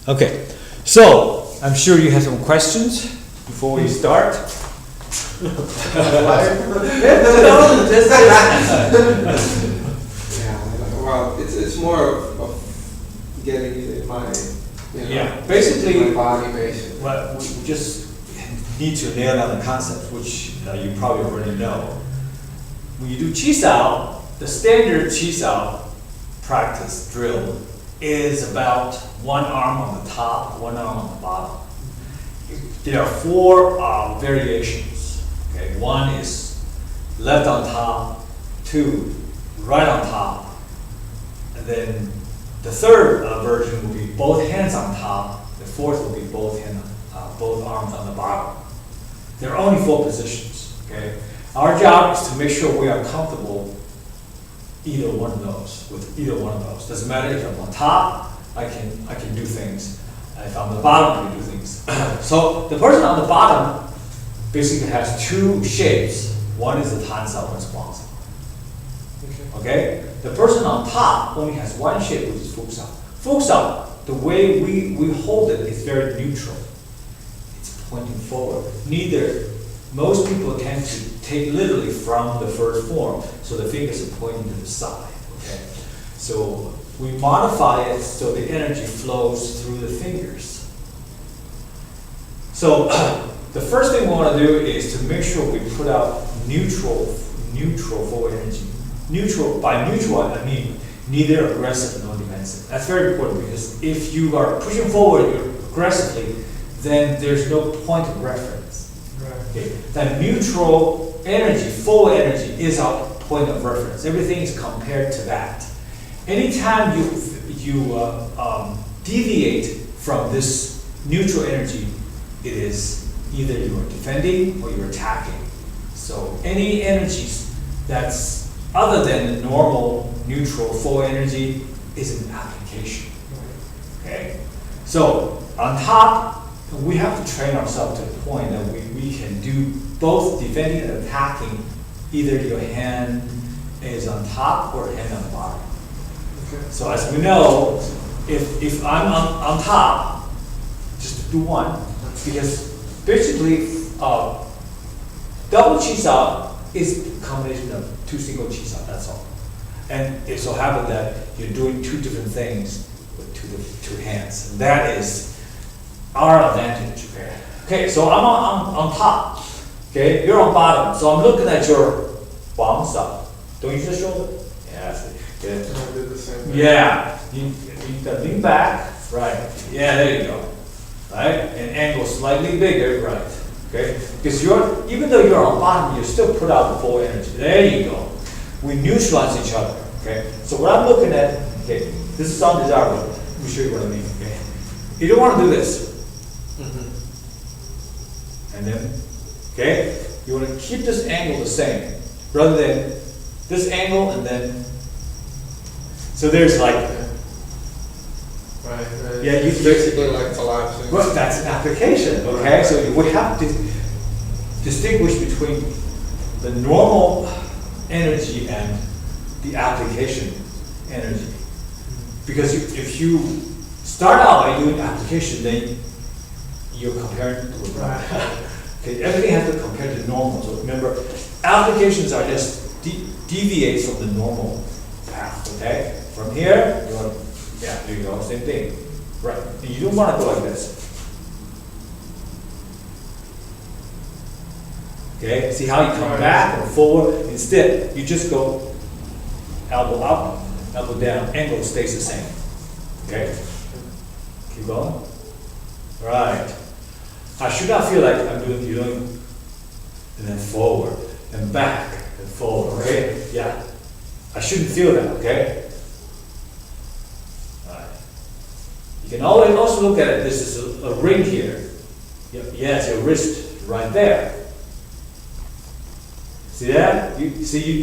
Okay, so I'm sure you have some questions before we start. Yeah, well, it's more of getting it in my, Yeah, basically, my body, basically. what we just need to nail down the concept, which you probably already know. When you do chi sao, the standard chi sao practice drill is about one arm on the top, one arm on the bottom. There are four variations. Okay, one is left on top, two right on top, and then the third version will be both hands on top. The fourth will be both arms on the bottom. There are only four positions. Okay, our job is to make sure we are comfortable with either one of those. Doesn't matter if I'm on top, I can do things. If I'm on the bottom, I can do things. So the person on the bottom basically has two shapes. One is the tansao, one is guangsao. Okay? The person on top only has one shape, which is fuksao. Fuksao, the way we hold it is very neutral. It's pointing forward. Most people tend to take literally from the first form, so the fingers are pointing to the side. Okay? So we modify it so the energy flows through the fingers. So the first thing we want to do is to make sure we put out neutral forward energy. By neutral, I mean neither aggressive nor defensive. That's very important because if you are pushing forward aggressively, then there's no point of reference. Right. Okay. That neutral energy, forward energy, is our point of reference. Everything is compared to that. Anytime you deviate from this neutral energy, it is either you are defending or you're attacking. So any energies that's other than the normal neutral forward energy is an application. Okay? So on top, we have to train ourselves to the point that we can do both defending and attacking. Either your hand is on top or hand on the bottom. Okay. So as we know, if I'm on top, just do one, because basically double chi sao is a combination of two single chi sao, that's all. And it so happens that you're doing two different things with two hands. And that is our advantage. Okay, so I'm on top. Okay, you're on bottom. So I'm looking at your palm side. Don't you just shoulder? Yeah, good. I did the same thing. Yeah, you lean back, right? Yeah, there you go. Right, and angle slightly bigger, right? Okay, because even though you're on bottom, you still put out the full energy. There you go. We neutralize each other. Okay, so what I'm looking at, okay, this is undesirable. Let me show you what I mean. Okay, you don't want to do this, and then, okay, you want to keep this angle the same, rather than this angle and then. So there's like. Right. Yeah, it's basically like collapsing. Well, that's an application, okay? So we have to distinguish between the normal energy and the application energy. Because if you start out by doing application, then you're comparing to Right. Okay, everything has to compare to normal. So remember, applications are just deviates from the normal path, okay? From here, you're yeah, there you go, same thing. Right, and you don't want to go like this. Okay, see how you come back and forward? Instead, you just go elbow up, elbow down, angle stays the same. Okay, keep going. Right. I should not feel like I'm doing, and then forward, and back, and forward, okay? Yeah, I shouldn't feel that, okay? You can always also look at it, this is a ring here. Yeah, it's your wrist right there. See that? You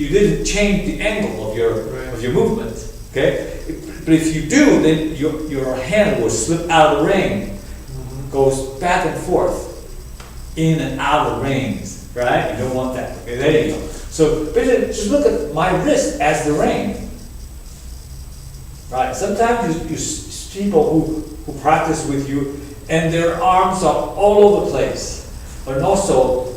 didn't change the angle of your movement. Okay? But if you do, then your hand will slip out of the ring, goes back and forth, in and out of the rings, right? You don't want that. Okay, there you go. So basically, just look at my wrist as the ring. Right? Sometimes you people who who practice with you, and their arms are all over the place. And also,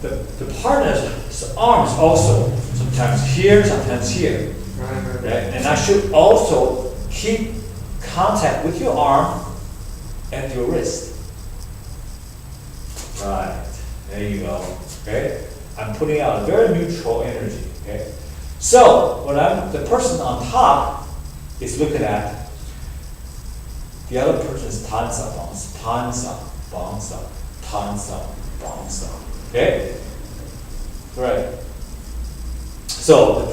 the partner's arms also, sometimes here, sometimes here. Right? And I should also keep contact with your arm and your wrist. Right, there you go. Okay, I'm putting out a very neutral energy. Okay, so when the person on top is looking at the other person's tansa, bounce, tansa, bounce up, tansa, bounce up. Okay, right. So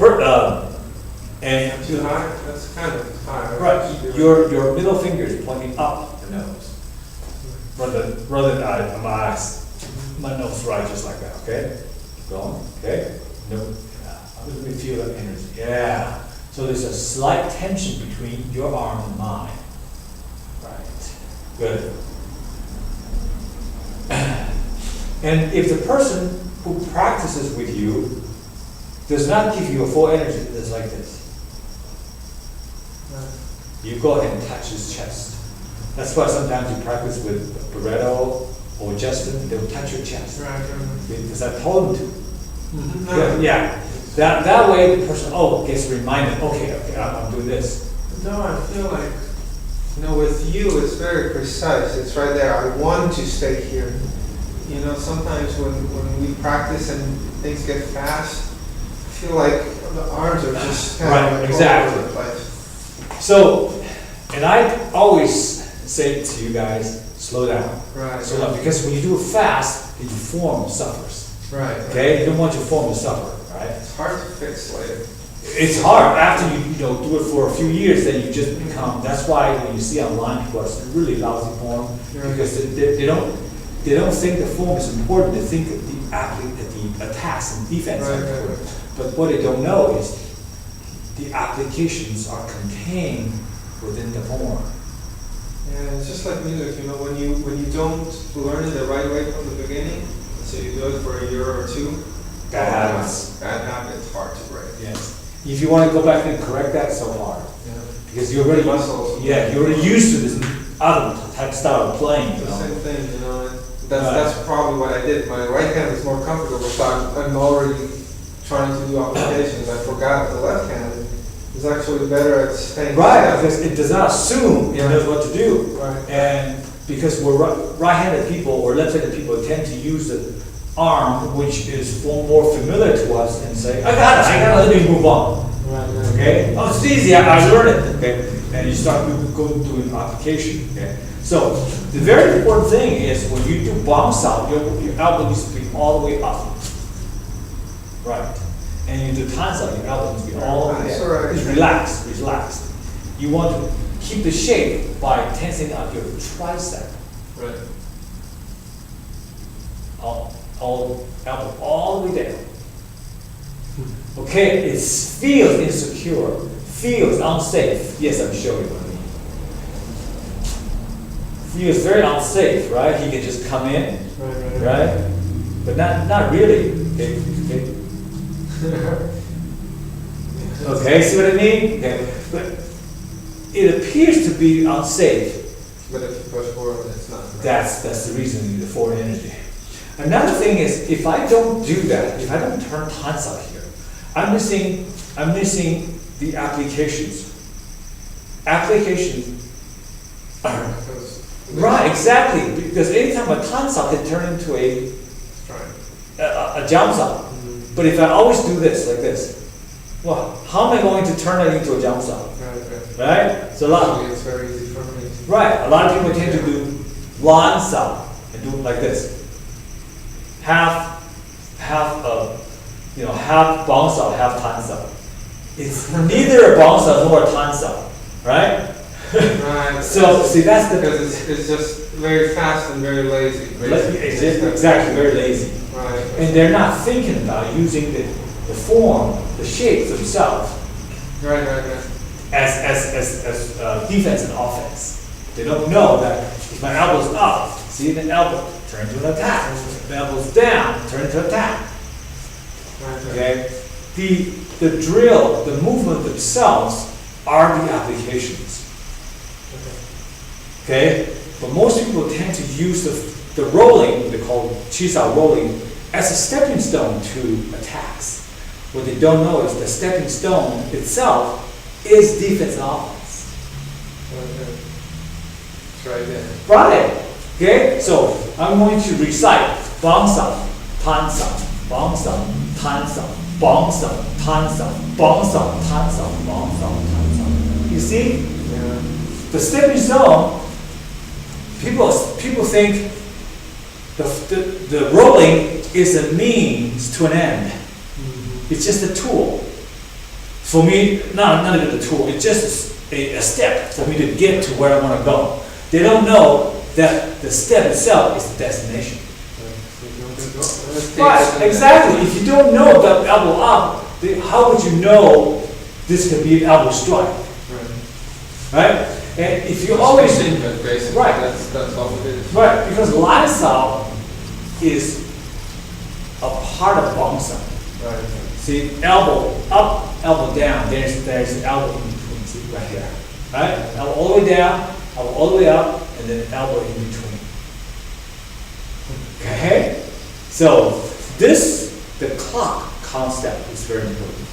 and Too high? That's kind of high. right, your middle finger is pointing up the nose, rather than my eyes, my nose right, just like that. Okay, going. Okay, no, let me feel that energy. Yeah. So there's a slight tension between your arm and mine. Right. Good. And if the person who practices with you does not give you a full energy, it's like this. You go ahead and touch his chest. That's why sometimes you practice with Barreto or Justin, they'll touch your chest. Right. Because I told them to. Mm-hmm. Yeah. That way the person, gets reminded, okay, I'm doing this. No, I feel like, with you, it's very precise. It's right there. I want to stay here. Sometimes when we practice and things get fast, I feel like the arms are just kind of like exactly. all over the place. So, and I always say to you guys, slow down. Right. Slow down, because when you do it fast, your form suffers. Right. Okay? You don't want your form to suffer, right? It's hard to fix later. It's hard after you do it for a few years. Then you just become. That's why when you see online people are really lousy form because they don't think the form is important. They think that the attacks and defense are important. Right. But what they don't know is the applications are contained within the form. Yeah, it's just like music. When you don't learn it the right way from the beginning, so you do it for a year or two. Bad habits. Bad habits, hard to break. Yes. If you want to go back and correct that, so hard. Yeah. Because you're already Muscles. Yeah, you're already used to this other type style of playing. It's You the know? same thing, and Right. that's probably what I did. My right hand is more comfortable, so I'm already trying to do applications. I forgot the left hand is actually better at staying. Right, still. because it does not assume it knows what to do. Right. And because we're right-handed people or left-handed people tend to use the arm, which is more familiar to us, and say, I got it, let me move on. Right. Okay? Oh, it's easy, I learned it. Okay? And you start going through an application. Okay? So the very important thing is when you do bounce out, your elbow needs to be all the way up. Right. And you do tanza, your elbow needs to be all the way That's down. right. It's relaxed. You want to keep the shape by tensing out your tricep. Right. Elbow all the way down. Okay, it feels insecure, feels unsafe. Yes, I'm showing you what I mean. Feels very unsafe, right? He can just come in, right? But not really. Okay, see what I mean? Okay, but it appears to be unsafe. But if you push forward, it's not. Right? That's the reason, the foreign energy. Another thing is, if I don't do that, if I don't turn tansa here, I'm missing the applications. Applications are right, exactly. Because anytime a tansa can turn into a jamsa. But if I always do this like this, well, how am I going to turn it into a jamsa? Right? So it's very easy for me. Right. A lot of people tend to do lansa and do it like this. Half bounce out, half tansa. It's neither a bounce out nor a tansa, right? Right. So see, that's the because it's just very fast and very lazy. Exactly, very lazy. Right. And they're not thinking about using the form, the shapes themselves. Right. As defense and offense. They don't know that if my elbow's up, see the elbow turn to an attack. If the elbow's down, turn to attack. Right. Okay? The drill, the movement themselves are the applications. Okay? But most people tend to use the rolling, they call Chisao rolling, as a stepping stone to attacks. What they don't know is the stepping stone itself is defense and offense. It's right there. Right. Okay? So I'm going to recite Bangsa, Tansa, Bangsa, Tansa, Bangsa, Tansa, Bangsa, Tansa, Bangsa, Tansa. You see? Yeah. The stepping stone, people think the rolling is a means to an end. It's just a tool. For me, not even a tool, it's just a step for me to get to where I want to go. They don't know that the step itself is the destination. Right, exactly. If you don't know the elbow up, how would you know this could be an elbow strike? Right? And if you always basically, right, that's all it is. right, because line sao is a part of bangsa. Right. See, elbow up, elbow down. There's an elbow in between. See, right here, right? Elbow all the way down, elbow all the way up, and then elbow in between. Okay. So the clock concept is very important.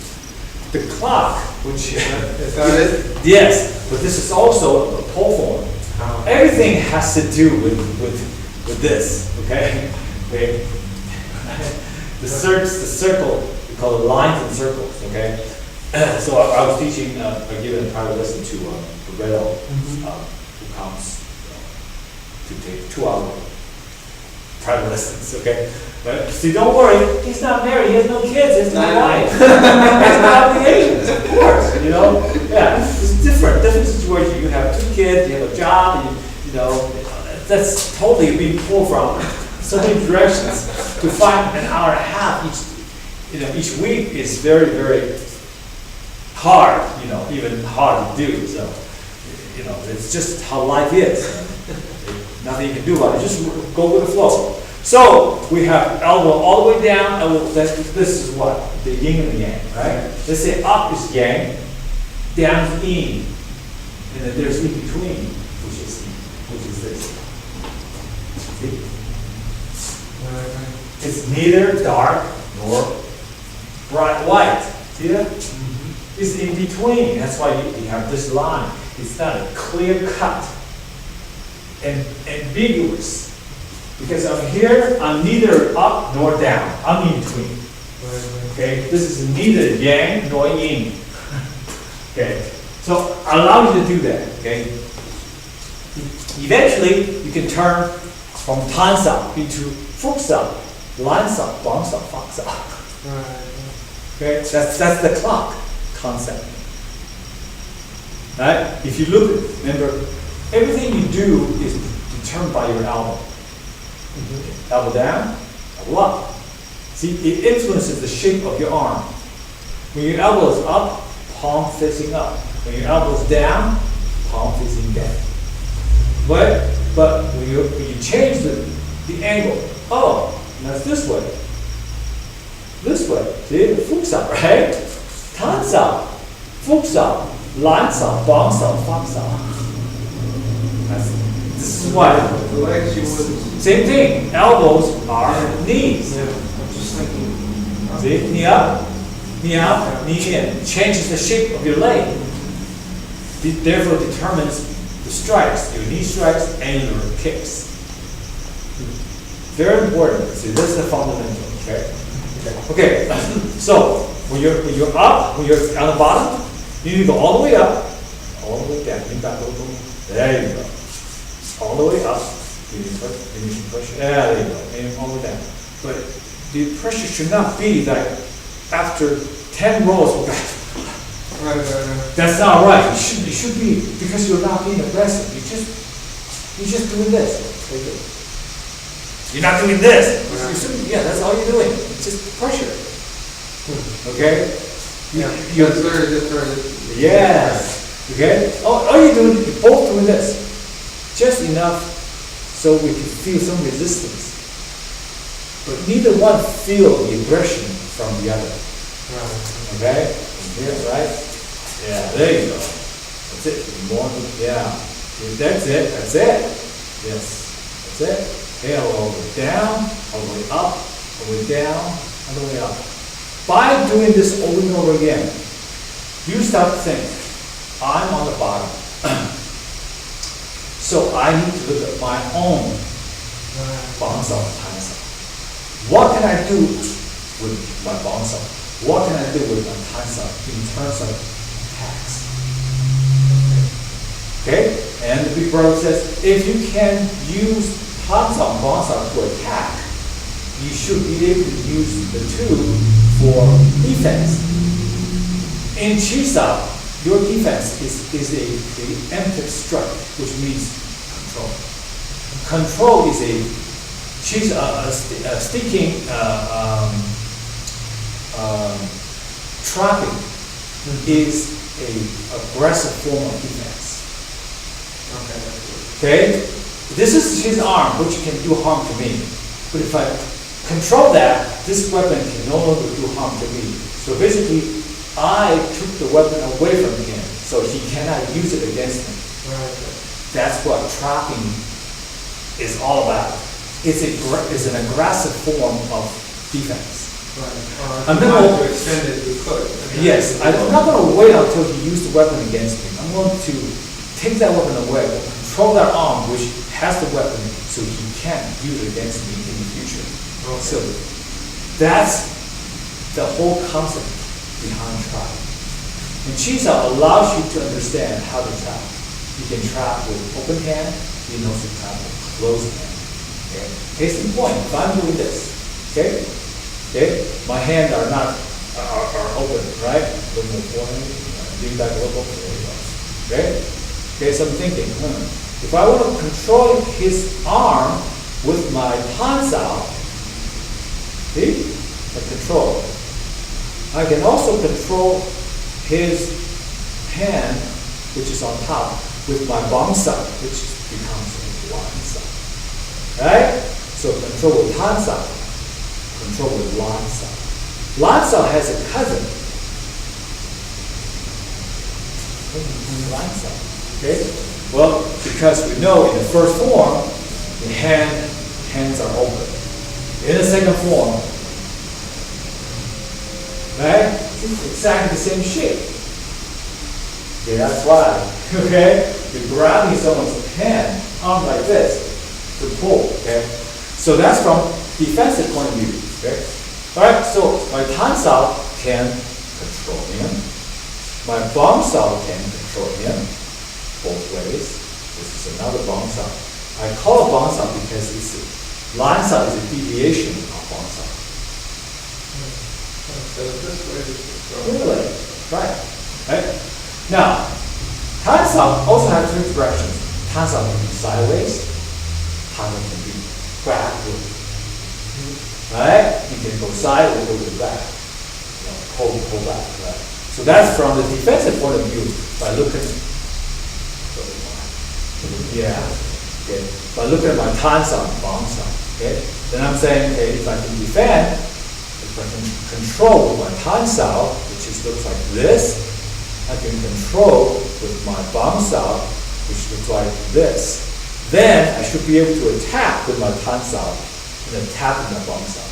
The clock, which Is that it? yes, but this is also a pole form. Everything has to do with this. Okay. Okay. The circle, we call it lines and circles. Okay. So I was teaching, I given a private lesson to Redo, who comes to take 2 hour private lessons. Okay. But see, don't worry, he's not married, he has no kids, he has no wife. He has no obligations, of course, you know? Yeah, it's different situation. You have 2 kids, you have a job, you know, that's totally being pulled from so many directions. To find an hour and a half each week is very, very hard, you know, even hard to do. So, you know, it's just how life is. Nothing you can do about it, just go with the flow. So we have elbow all the way down, elbow, this is what? The yin and the yang, right? Let's say up is yang, down is yin, and then there's in between, which is this. See? It's neither dark nor bright white. See that? It's in between. That's why you have this line. It's not a clear cut and ambiguous. Because I'm here, I'm neither up nor down. I'm in between. Okay? This is neither yang nor yin. Okay? So allow you to do that. Okay? Eventually, you can turn from tansa into fuksa, lansa, bangsa, faksa. Okay? That's the clock concept. Right? If you look, remember, everything you do is determined by your elbow. Elbow down, elbow up. See, it influences the shape of your arm. When your elbow is up, palm facing up. When your elbow is down, palm facing down. But when you change the angle, oh, now it's this way. This way. See, the fuksa, right? Tansa, fuksa, lansa, bangsa, faksa. This is why. The legs you would. Same thing. Elbows are knees. Yeah, I'm just thinking. See, knee up, knee in. Changes the shape of your leg. Therefore determines the strikes, your knee strikes and your kicks. Very important. See, this is the fundamental. Okay. So when you're up, when you're on the bottom, you need to go all the way up, all the way down. There you go. All the way up. You need pressure. Yeah, there you go. And all the way down. But the pressure should not be like after 10 rolls. Right. That's not right. It should be because you're not being aggressive. You're just doing this. You're not doing this. You shouldn't, yeah, that's all you're doing. It's just pressure. Okay? Yeah. You're That's very different. yes. Okay? All you're doing, you're both doing this. Just enough so we can feel some resistance. But neither one feel the aggression from the other. Right. Okay? From here, right? Yeah, there you go. That's it. More, yeah. Okay, that's it, that's it. Yes, that's it. Okay, all the way down, all the way up, all the way down, all the way up. By doing this over and over again, you start to think, I'm on the bottom. So I need to look at my own bounce out times out. What can I do with my bounce out? What can I do with my times out in terms of tax? Okay? And the big brother says, if you can use times out and bounce out to attack, you should be able to use the two for defense. In Chisao, your defense is a empty strike, which means control. Control is a sticking trapping is a aggressive form of defense. Okay? This is his arm, which can do harm to me. But if I control that, this weapon can no longer do harm to me. So basically, I took the weapon away from him, so he cannot use it against me. That's what trapping is all about. It's an aggressive form of defense. I'm not going to extend it. You could. Yes, I'm not going to wait until he used the weapon against me. I'm going to take that weapon away, control that arm, which has the weapon, so he can't use it against me in the future. So that's the whole concept behind trapping. And Chisao allows you to understand how to trap. You can trap with open hand, you can also trap with closed hand. Okay? Case in point, if I'm doing this, okay? Okay? My hands are not are open, right? A little more forward, lean back a little, there you go. Okay? Okay, so I'm thinking, if I want to control his arm with my tansao, see? I control. I can also control his hand, which is on top, with my bangsa, which becomes a lansa. Right? So control with tansa, control with lansa. Lansa has a cousin. Lansa. Okay? Well, because we know in the first form, the hands are open. In the second form, right? It's exactly the same shape. Okay, that's why. Okay? You're grabbing someone's hand, arm like this, to pull. Okay? So that's from defensive point of view. Okay? Alright, so my tansao can control him. My bongsao can control him both ways. This is another bongsao. I call it bongsao because lansao is a deviation of bongsao. So this way is Really? Right. Now, tansao also has two directions. Tansao can be sideways, tansao can be backward. Right? You can go side or go to the back. Pull back. Right? So that's from the defensive point of view by looking. Yeah. Okay. By looking at my tansao and bongsao. Okay. Then I'm saying, okay, if I can defend. If I can control with my tansao, which looks like this, I can control with my bongsao, which looks like this. Then I should be able to attack with my tansao and attack with my bongsao.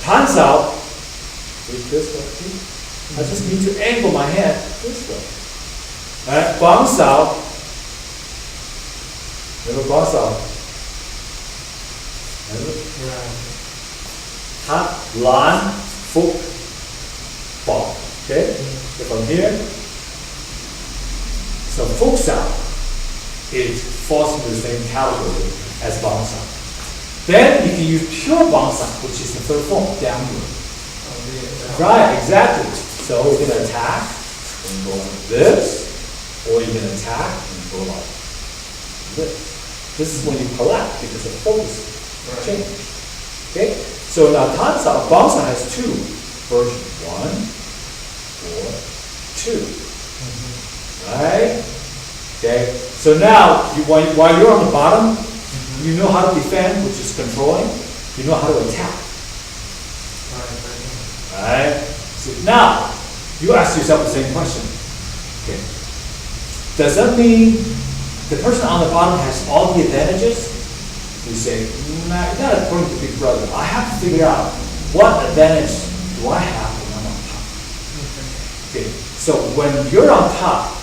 Tansao is this way. See? I just need to angle my hand this way. Alright, bongsao. Remember bongsao? Lan, Fuk, Ball. Okay? If I'm here, so Fuksao, it falls into the same category as Bangsao. Then you can use pure Bangsao, which is the third form, Damjan. Right, exactly. So you can attack and go like this, or you can attack and go like this. This is when you collapse because the focus change. Okay? So now Bangsao has two versions. 1, 4, 2. Right? Okay? So now, while you're on the bottom, you know how to defend, which is controlling. You know how to attack. Right? So now, you ask yourself the same question. Okay. Does that mean the person on the bottom has all the advantages? You say, nah, not according to Big Brother. I have to figure out what advantage do I have when I'm on top. Okay, so when you're on top,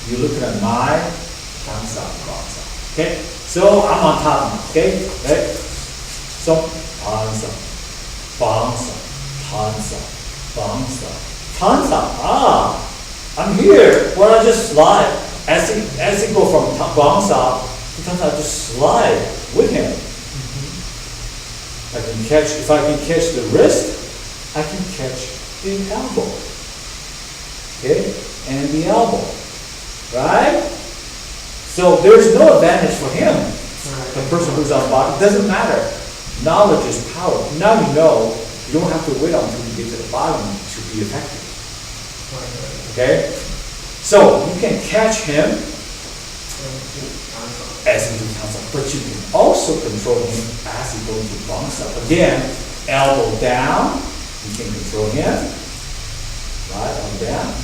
you're looking at my bounce out, bounce out. Okay, so I'm on top now. Okay, right? So bounce out, bounce out, bounce out, bounce out, bounce out. Ah, I'm here. Why don't I just slide? As it go from bounce out, sometimes I just slide with him. I can catch, if I can catch the wrist, I can catch the elbow. Okay? And the elbow. Right? So there's no advantage for him. The person who's on bottom. It doesn't matter. Knowledge is power. Now you know, you don't have to wait until you get to the bottom to be effective. Okay? So you can catch him as he comes up, but you can also control him as he goes to bounce up. Again, elbow down, you can control him, right, elbow down.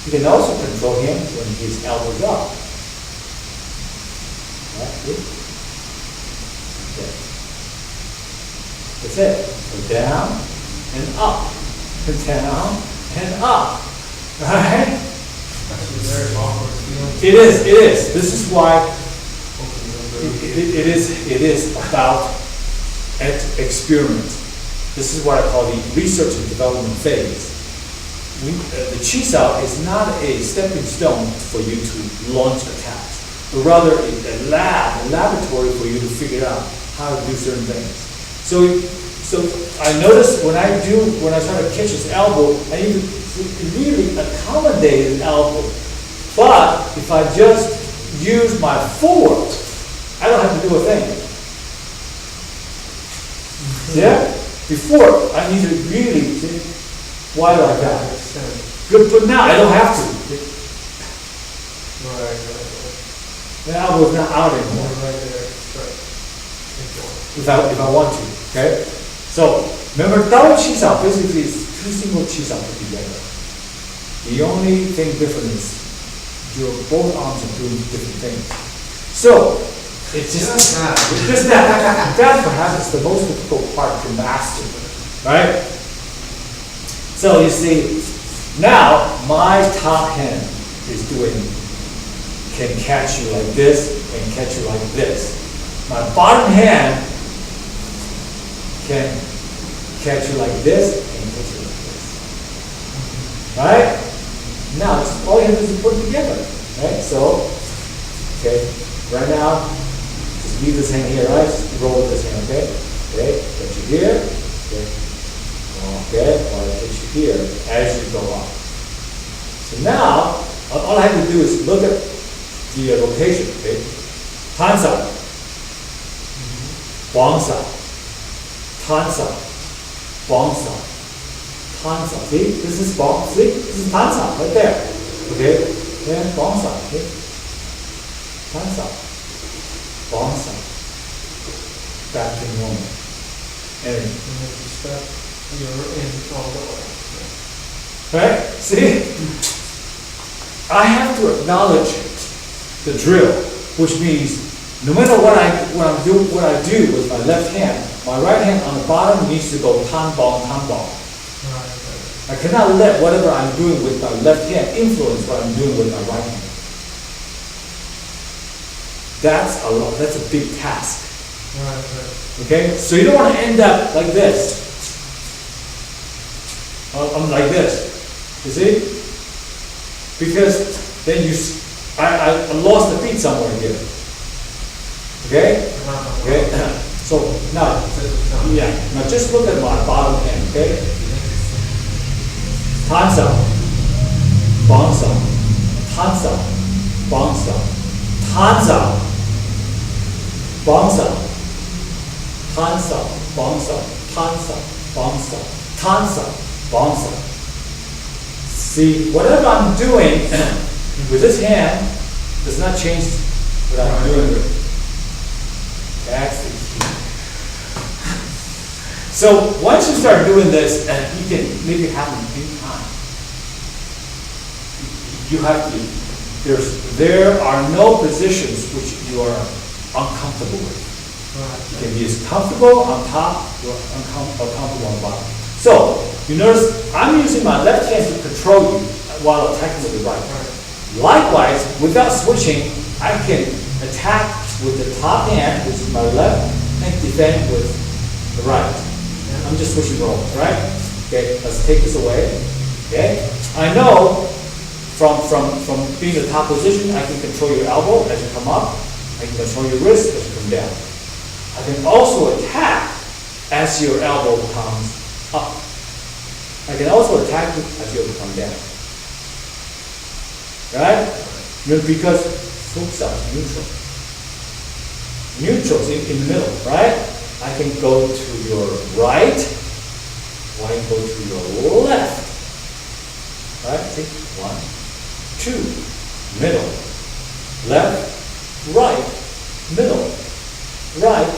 You can also control him when his elbows up. Right, good. Okay. That's it. So down and up, and down and up, right? Very awkward feeling. It is. This is why it is about experiment. This is what I call the research and development phase. The Chi is not a stepping stone for you to launch attacks, but rather a laboratory for you to figure out how to do certain things. So I noticed when I try to catch his elbow, I need to really accommodate his elbow. But if I just use my foot, I don't have to do a thing. Yeah? Before, I need to really think, why do I got it? Good, but now I don't have to. Right. The elbow's not out anymore. Right there. If I want to, okay? So, remember, double Chi basically is two single Chi put together. The only thing different is both arms are doing different things. So, it's just that. That perhaps is the most difficult part to master, right? So you see, now my top hand can catch you like this and catch you like this. My bottom hand can catch you like this and catch you like this. Right? Now, all you have to do is put it together. Right? So, okay, right now, just leave this hand here, right? Just roll with this hand, okay? Okay, get you here, okay, or I get you here as you go up. So now, all I have to do is look at the rotation, okay? Hands up, bounce up, hands up, bounce up, hands up. See, this is bounce. See, this is hands up right there. Okay, then bounce up. Okay, hands up, bounce up, back to normal. And Step, you're in all the way. right? See, I have to acknowledge the drill, which means no matter what I do with my left hand, my right hand on the bottom needs to go tan bong. I cannot let whatever I'm doing with my left hand influence what I'm doing with my right hand. That's a big task. Right. Okay? So you don't want to end up like this. I'm like this. You see? Because then I lost the beat somewhere here. Okay? Okay? So now, now just look at my bottom hand, okay? Hands up, bounce up, hands up, bounce up, hands up, bounce up, hands up, bounce up, hands up, bounce up, hands up, bounce up. See, whatever I'm doing with this hand does not change what I'm doing with it. That's the key. So once you start doing this, you can make it happen in time. You have to there are no positions which you are uncomfortable with. You can be as comfortable on top or uncomfortable on the bottom. So, you notice I'm using my left hand to control you while attacking with the right. Likewise, without switching, I can attack with the top hand, which is my left, and defend with the right. I'm just switching roles, right? Okay, let's take this away. Okay, I know from being in the top position, I can control your elbow as you come up. I can control your wrist as you come down. I can also attack as your elbow comes up. I can also attack you as you come down. Right? Because hooks are neutral. Neutral's in the middle, right? I can go to your right, or I can go to your left. Right? See? 1, 2, middle, left, right, middle, right,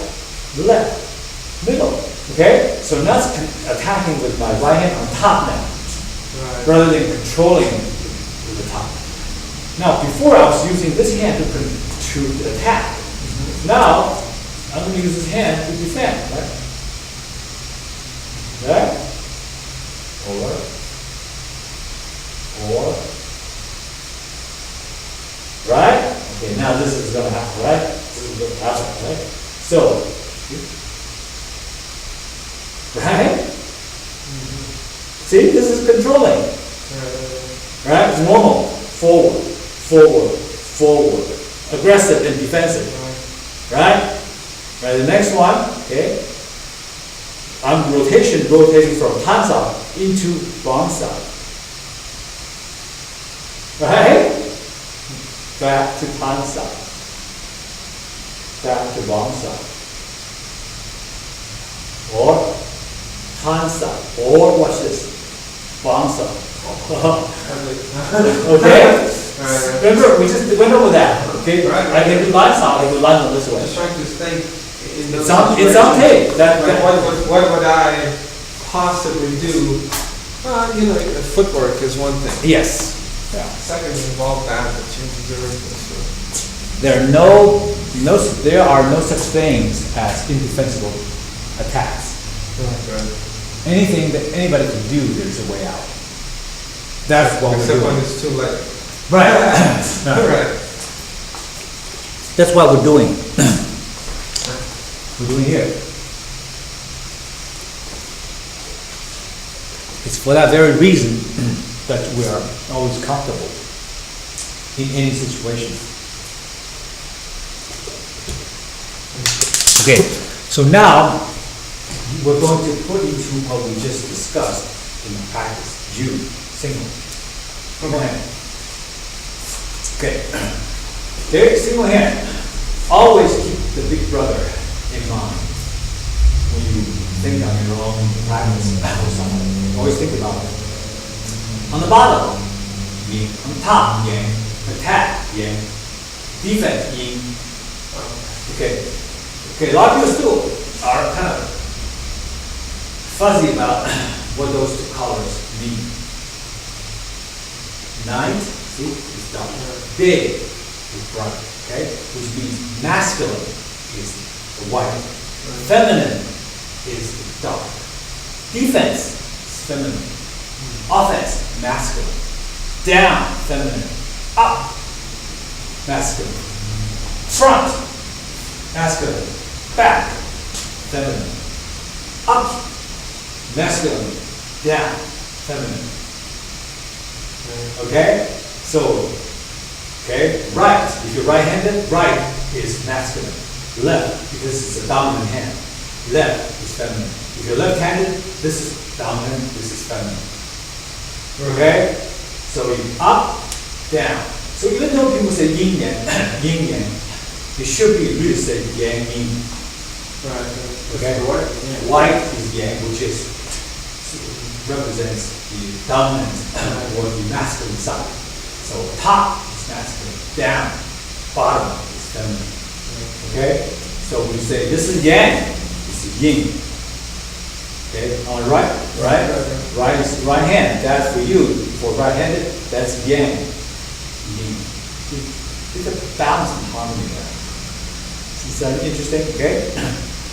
left, middle. Okay? So now it's attacking with my right hand on top now, rather than controlling with the top. Now, before I was using this hand to attack. Now, I'm going to use this hand to defend, right? Right? Or. Right? Okay, now this is going to happen, right? This is going to happen, right? So, right? See, this is controlling. Right? It's normal. Forward, forward, forward. Aggressive and defensive. Right? Right, the next one, okay. I'm rotating from Tansa into Bangsa. Right? Back to Tansa. Back to Bangsa. Or Tansa. Or watch this. Bangsa. Okay? Remember, we just went over that. Okay? I can do line sound, I can do line on this way. Just trying to think in those It's on tape. What would I possibly do? The footwork is one thing. Yes. Yeah. Second, involve that changes everything. There are no such things as indefensible attacks. Right. Anything that anybody can do, there's a way out. That's what we're Except when doing. it's too late. Right. Right. That's what we're doing. We're doing here. It's for that very reason that we are always comfortable in any situation. Okay, so now we're going to put into what we just discussed in the practice. Jude, single. Single hand. Okay. Okay, single hand. Always keep the big brother in mind when you think on your own practice or something. Always think about it. On the bottom, yin. On top, yang. Attack, yang. Defense, yin. Okay. Okay, a lot of people still are kind of fuzzy about what those two colors mean. Night, see, is dark. Day is bright, okay? Which means masculine is the white. Feminine is the dark. Defense is feminine. Offense, masculine. Down, feminine. Up, masculine. Front, masculine. Back, feminine. Up, masculine. Down, feminine. Okay? So, okay, right. If you're right-handed, right is masculine. Left, because it's a dominant hand. Left is feminine. If you're left-handed, this is dominant, this is feminine. Okay? So up, down. So even though people say yin yang, yin yang, it should be really say yang yin. Right. Okay? White is yang, which represents the dominant or the masculine side. So top is masculine, down, bottom is feminine. Okay? So when you say this is yang, this is yin. Okay, on the right, right is right hand. That's for you. For right-handed, that's yang, yin. It's a balance and harmony there. Is that interesting? Okay?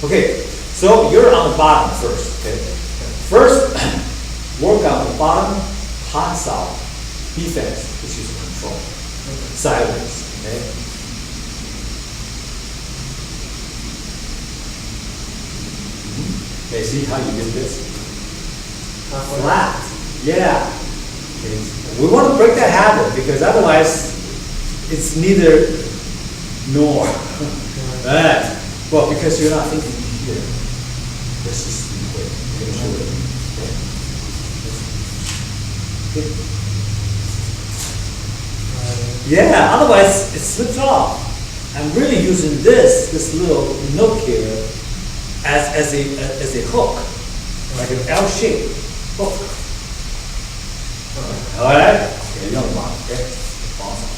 Okay, so you're on the bottom first, okay? First, work on the bottom, hot south, defense, which is control. Sideways, okay? Okay, see how you did this? Flat, yeah. Okay. We want to break that habit because otherwise it's neither nor. Right. Well, because you're not thinking here. This is the way. Okay. Yeah, otherwise it slips off. I'm really using this little nook here as a hook, like an L-shaped hook. All right. Okay, another one. Okay. Awesome.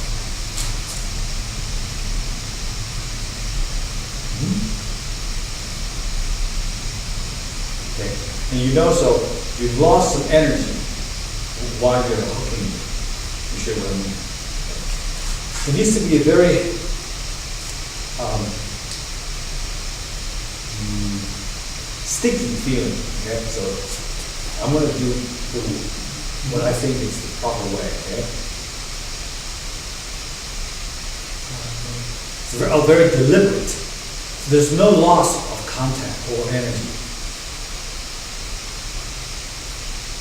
Okay. And you know, so you've lost some energy while you're hooking. You sure what I mean? It needs to be a very sticky feeling. Okay, so I'm going to do what I think is the proper way. Okay, it's very deliberate. So there's no loss of contact or energy.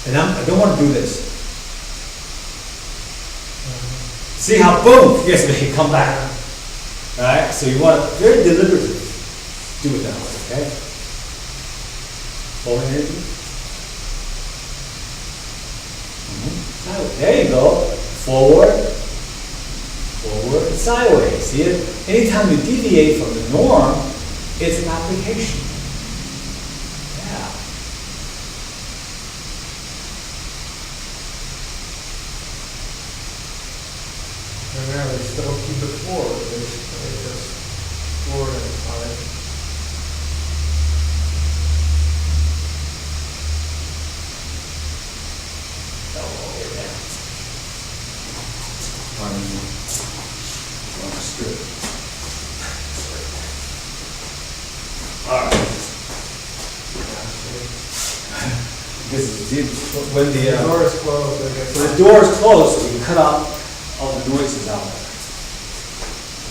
And I don't want to do this. See how boom, yes, we can come back. All right, so you want to very deliberately do it that way, okay? Forward energy. There you go. Forward, forward, sideways. See it? Anytime you deviate from the norm, it's an application. Yeah. And now they still keep it forward. They just forward and side. All right. Because when the door is closed, I guess. when the door is closed, we can cut out all the noises out there.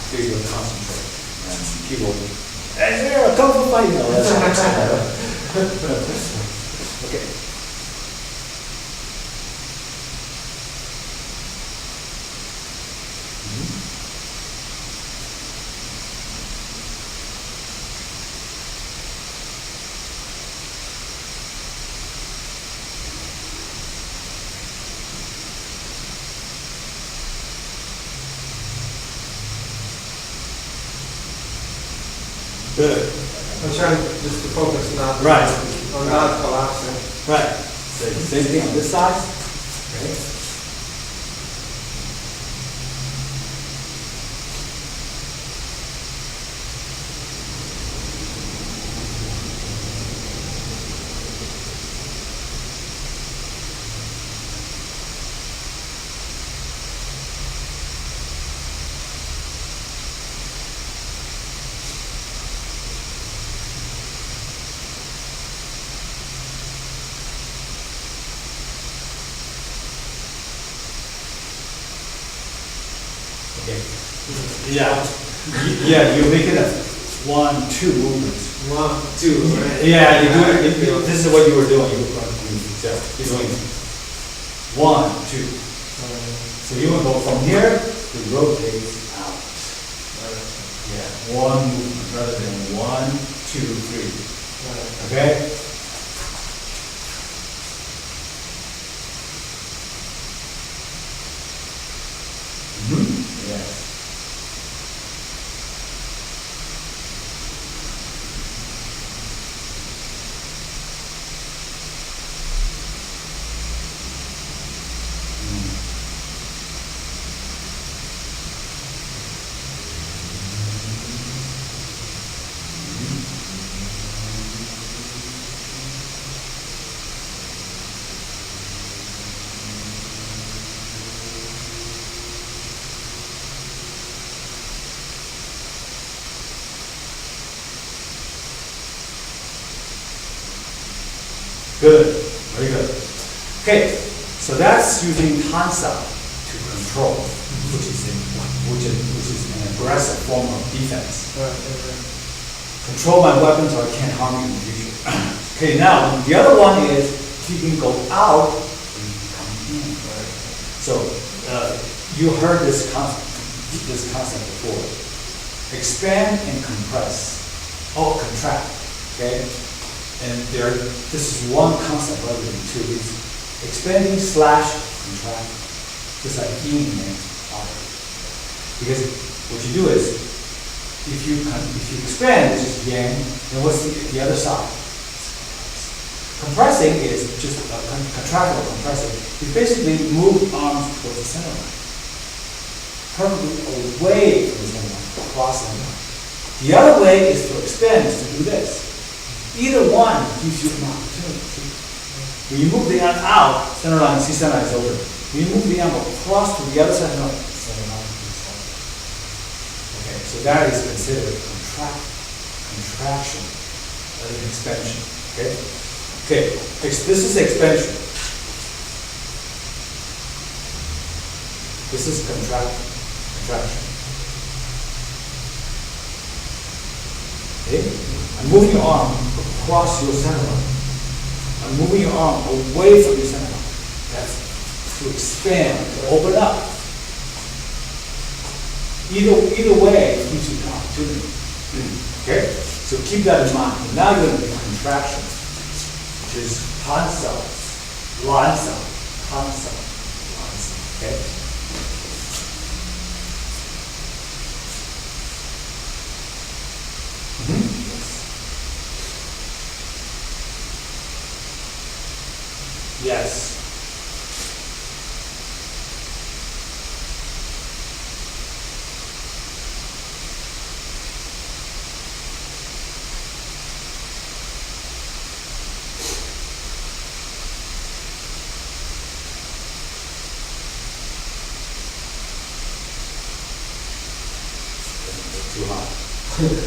So you can concentrate and people, hey, there, come for fight, you know, that's okay. Good. I'm trying just to focus not Right. on not collapsing. Right. Same thing on this side. Okay. Okay. Yeah. Yeah, you make it a 1-2 movement. 1, 2, right? Yeah, you do it. This is what you were doing. You're doing 1, 2. So you will go from here to rotate out. Yeah, one movement rather than 1, 2, 3. Okay. Yes. Good, very good. Okay, so that's using concept to control, which is an aggressive form of defense. Control my weapons or I can't harm you in the future. Okay, now the other one is if you can go out, then you can come in. So you heard this concept before. Expand and compress. Oh, contract. Okay, and this is one concept rather than two. It's expanding / contract. Just like yin and yang. Because what you do is if you expand, which is yang, then what's the other side? Compressing is just contracting or compressing. You basically move arms towards the center line. Perfectly away from the center line, across the center line. The other way is to expand, is to do this. Either one gives you an opportunity. When you move the arm out, center line, see center line is over. When you move the arm across to the other side, no, center line is over. Okay, so that is considered contraction, rather than expansion. Okay? Okay, this is expansion. This is contraction. Okay? I'm moving your arm across your center line. I'm moving your arm away from your center line. That's to expand, to open up. Either way gives you an opportunity. Okay? So keep that in mind. Now you're going to do contraction, which is concept, concept. Okay? Yes. Too hot. Good.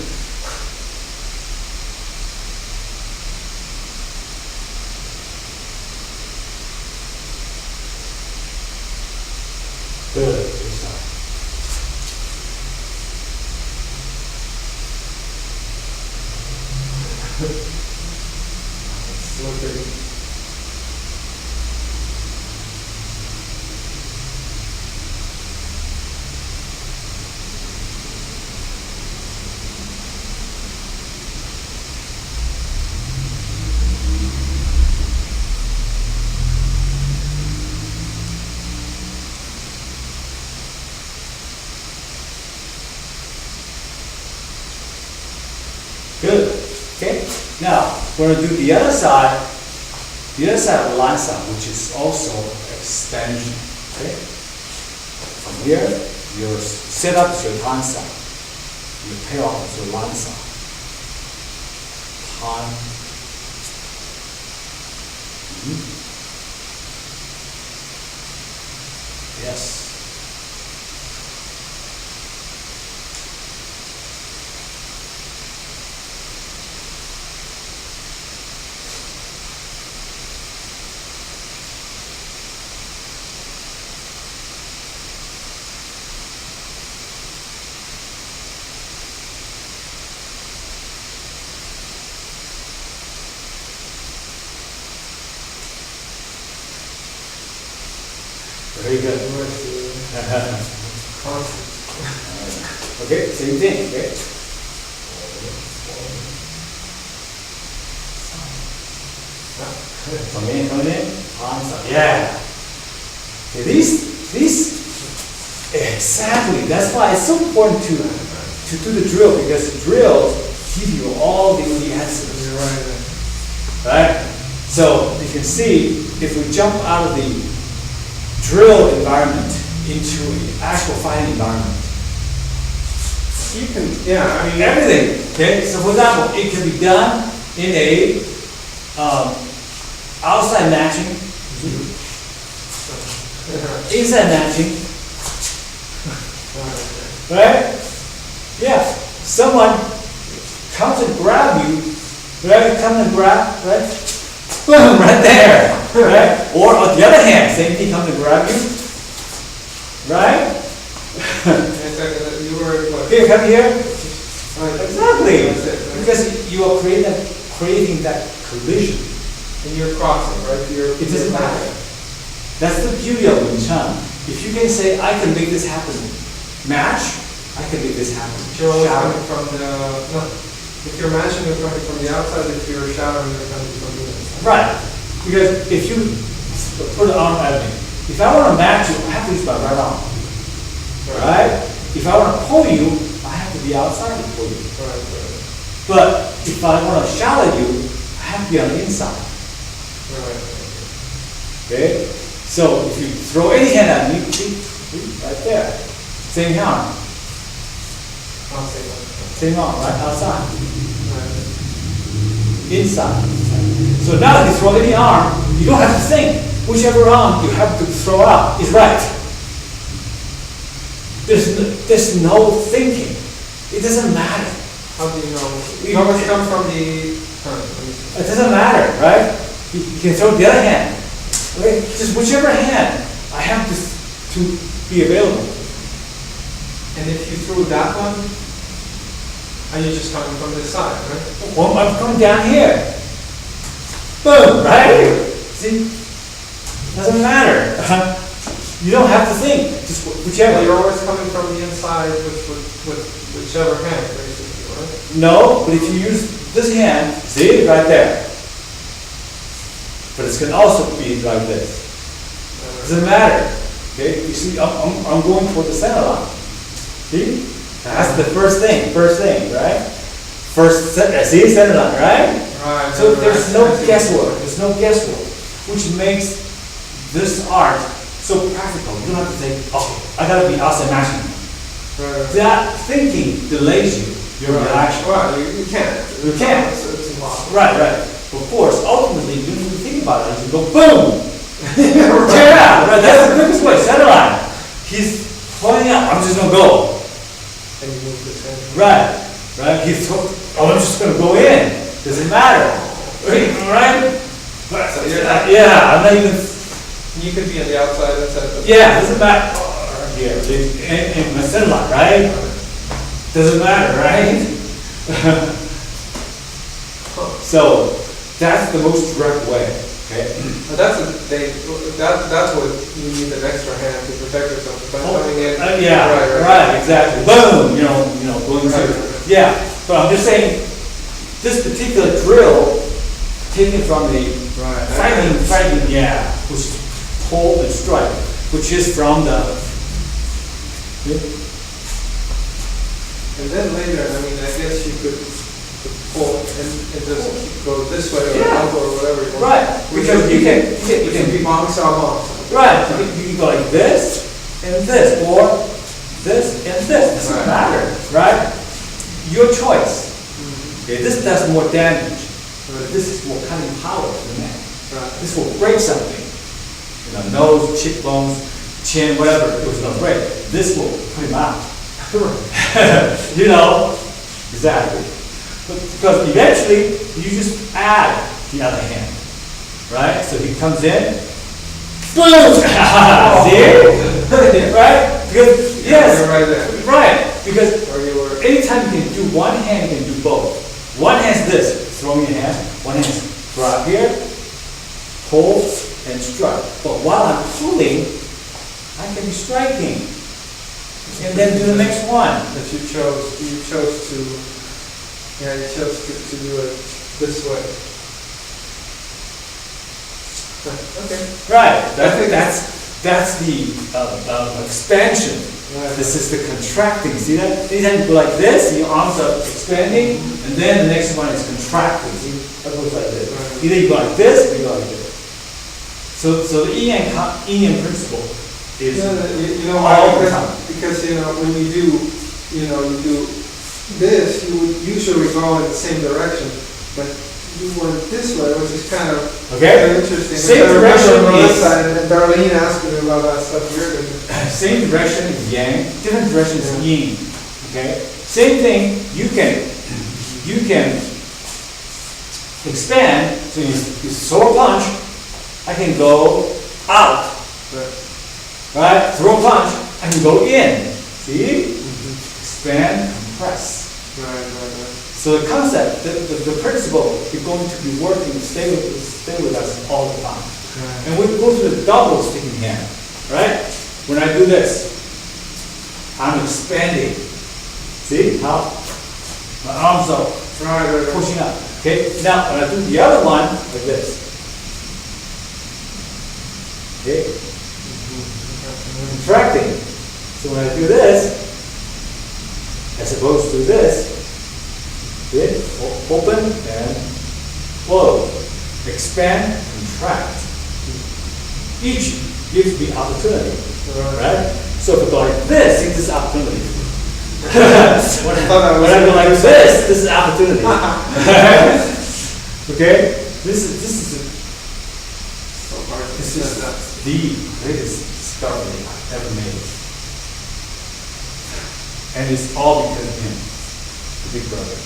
Good. Okay. Now we're going to do the other side of the line side, which is also extension. Okay. From here, your setup is your line side. Your payoff is your line side. Line. Yes. Very good. Okay, same thing, okay? Come in, yeah. Okay, these, exactly, that's why it's so important to do the drill, because the drills give you all the answers. Right? So you can see, if we jump out of the drill environment into an actual fighting environment, You can, yeah, I mean, everything. Okay, so for example, it can be done in a outside matching, inside matching, right? Yeah, someone comes and grab you, right? Come and grab, right? boom, right there, right? Or on the other hand, same thing comes to grab you, right? You were what? Here, come here. Right. Exactly, That's it, right? because you are creating that collision. And you're crossing, right? It doesn't matter. That's the beauty of Wing Chun. If you can say, I can make this happen, match, I can make this happen. You're always Shadow. coming from the, no, if you're matching, you're coming from the outside, if you're shadowing, you're coming from the inside. Right, because if you put an arm at me, if I want to match you, I have to use my right arm, right? If I want to pull you, I have to be outside to pull you. Right. But if I want to shadow you, I have to be on the inside. Right. Okay? So if you throw any hand at me, see, right there. Same arm, I'll say that. same arm, right outside, Right. inside. So now if you throw any arm, you don't have to think. Whichever arm you have to throw out is right. There's no thinking. It doesn't matter. How do you know? You always come from the, let me see. It doesn't matter, right? You can throw the other hand. Okay? Just whichever hand, I have to be available. And if you threw that one, are you just coming from this side, right? Well, I'm coming down here. Boom, right? See? Doesn't matter. You don't have to think. Just Well, whichever. you're always coming from the inside with whichever hand, basically, right? No, but if you use this hand, see, right there. But it can also be like this. Doesn't matter. Okay, you see, I'm going for the center line. See? That's the first thing, right? See, center line, right? Right. So there's no I see. guesswork, which makes this art so practical. You don't have to think, okay, I gotta be outside matching. Right. That thinking delays your reaction. Well, you can't. You can't. It's impossible. Right. Of course, ultimately, you don't even think about it. You go boom. Yeah, right. That's the quickest way. Center line. He's pointing out. I'm just gonna go. And you move this hand. Right. He's. I'm just gonna go in. Doesn't matter. Right. So you're not, Yeah. I'm not even. you could be on the outside instead of the. Yeah. Doesn't matter. Here, in my center line, right? Doesn't matter, right? So that's the most direct way. Okay. But that's what you need an extra hand to protect yourself by coming in. Yeah, right, exactly. Boom, going through. Right. Yeah, but I'm just saying, this particular drill, taken from the fighting, yeah, which is pull and strike, which is from the. And then later, I mean, I guess you could pull and just go this way or Yeah. elbow or whatever you want. Right, because you can be bong saw bong. right, you can go like this and this, or this and this. Doesn't Right. matter, right? Your choice. Okay, this does more damage. Right. This is more cutting power to the neck. Right. This will break something. Nose, cheekbones, chin, whatever, it was gonna break. This will put him out. Exactly. But because eventually, you just add the other hand, right? So he comes in, boom! See? Right? Because, yes. You're right there. Right, because Or you were. anytime you can do one hand, you can do both. One hand's this, throwing your hand, one hand's grab here, pull, and strike. But while I'm pulling, I can be striking. And then do the next one. That you chose to, you chose to do it this way. Okay. Right, I think that's the expansion. Right. This is the contracting. See that? Anytime you go like this, your arms are expanding, and then the next one is contracting. See, that goes like this. Right. Either you go like this, or you go like this. So the yin yang principle is You know all why? the time. Because when you do this, you would usually go in the same direction, but you went this way, which is kind of Okay. interesting. Same I remember direction Melissa is- and Darlene asked me about that stuff here. Same direction is yang, different direction is yin. Okay? Same thing, you can expand, so you throw a punch, I can go out, right? Throw a punch, I can go in, see? Expand, compress. Right. So the concept, the principle is going to be working, stay with us all the time. Right. And we go through the double sticking hand, right? When I do this, I'm expanding. See how my arms are Right. pushing up. Okay, now when I do the other one, like this. Okay, contracting. So when I do this, as opposed to this, okay, open and close, expand, contract. Each gives me opportunity, right? So if I go like this, see, this is opportunity. when I go like this is opportunity. Okay, this is the greatest discovery I've ever made, and it's all because of him, the big brother.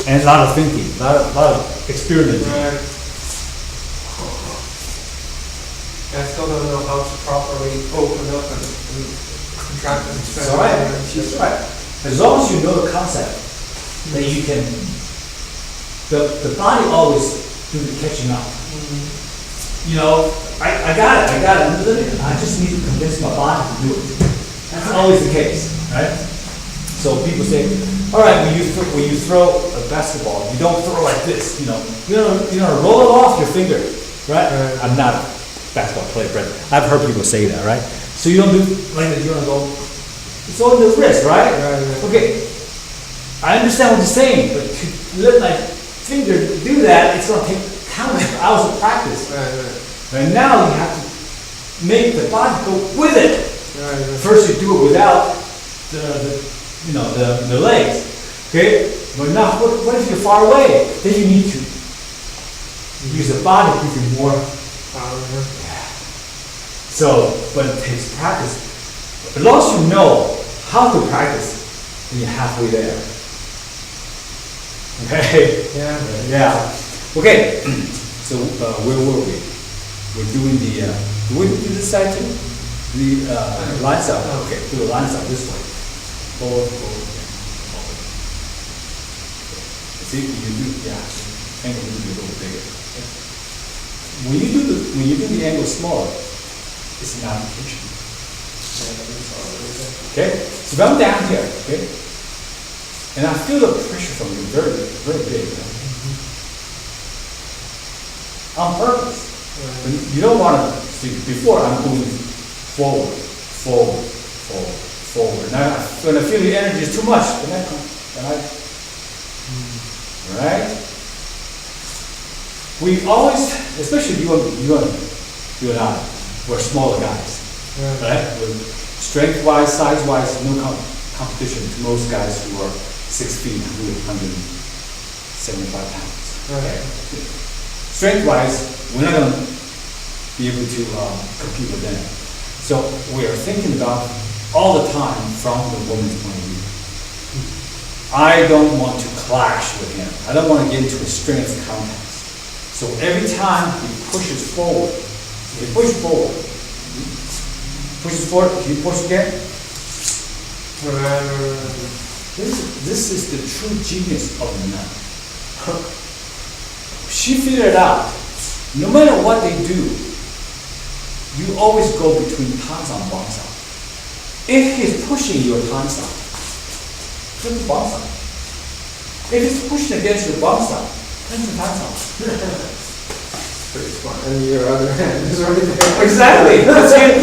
And a lot of thinking, a lot of experimenting. Right. I still don't know how to properly open up and contract and expand. It's all right. She's right. As long as you know the concept, then you can. The body always do the catching up. You know, I got it. I just need to convince my body to do it. That's always the case, right? So people say, all right, when you throw a basketball, you don't throw like this. You know, roll it off your finger, right? I'm not a basketball player, but I've heard people say that, right? So you don't do like that. You don't go. It's on the wrist, right? Right. Okay. I understand what you're saying, but to let my finger do that, it's going to take countless hours of practice. Right. And now you have to make the body go with it. Right. First you do it without the legs, okay? But now, what if you're far away? Then you need to use the body to give you more. So, but it takes practice. As long as you know how to practice, then you're halfway there. Okay? Yeah. Okay. So, where were we? We're doing the. Do we do this side too? The lines out. Okay, do the lines out this way. Forward. See, you do, angle will be a little bigger. When you do the angle smaller, it's an application. Okay, so if I'm down here, okay, and I feel the pressure from you very, very big. On purpose. You don't want to see. Before I'm going forward. Now, when I feel the energy is too much, then right? We always, especially you and I, we're smaller guys, right? Strength-wise, size-wise, no competition to most guys who are 6 feet, 175 pounds. Okay. Strength-wise, we're not going to be able to compete with them. So we are thinking about all the time from the woman's point of view. I don't want to clash with him. I don't want to get into a strength contest. So every time he pushes forward, he pushes forward, he pushes again. This is the true genius of the nun. She figured out, no matter what they do, you always go between Tanzan and Bangsan. If he's pushing your Tanzan, turn to Bangsan. If he's pushing against your Bangsan, turn to Tanzan. Pretty smart. And your other hand is right there. Exactly.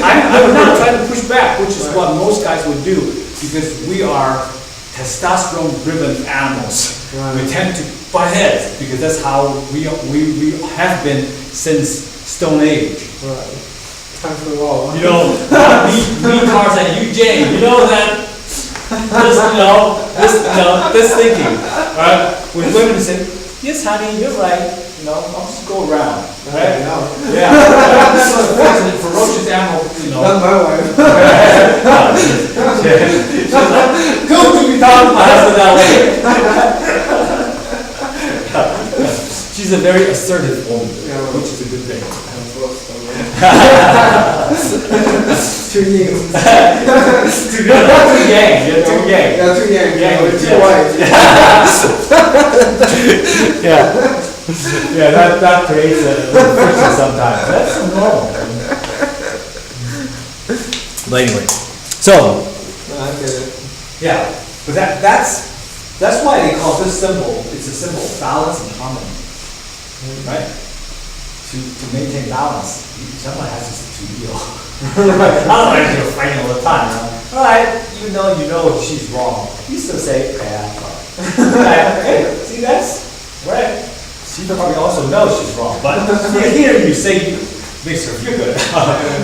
I'm not trying to push back, which is what most guys would do, because we are testosterone-driven animals. We tend to butt heads because that's how we have been since Stone Age. Time for the wall. You know, me Tarzan, you Jane. You know that. This thinking. Right? When women say, "Yes, honey, you're right," I'll just go around. Right? Yeah. This ferocious animal. Not my wife. She's like, "Go to be talking to my husband that way." she's a very assertive woman, Yeah. which is a good thing. Too young. Too yang, you're too yang. Yeah, too young. Yeah, We're too yeah. white. Yeah. Yeah, that creates a little friction sometimes. That's normal. But anyway, so, I get it. yeah, but that's why they call this symbol, it's a symbol of balance and harmony, right? To maintain balance, someone has to deal. Otherwise you're fighting all the time, All right, even though you know she's wrong, you still say, okay, I'm sorry. Right, okay, see, that's right. She probably also knows she's wrong, but here you say, makes her feel good.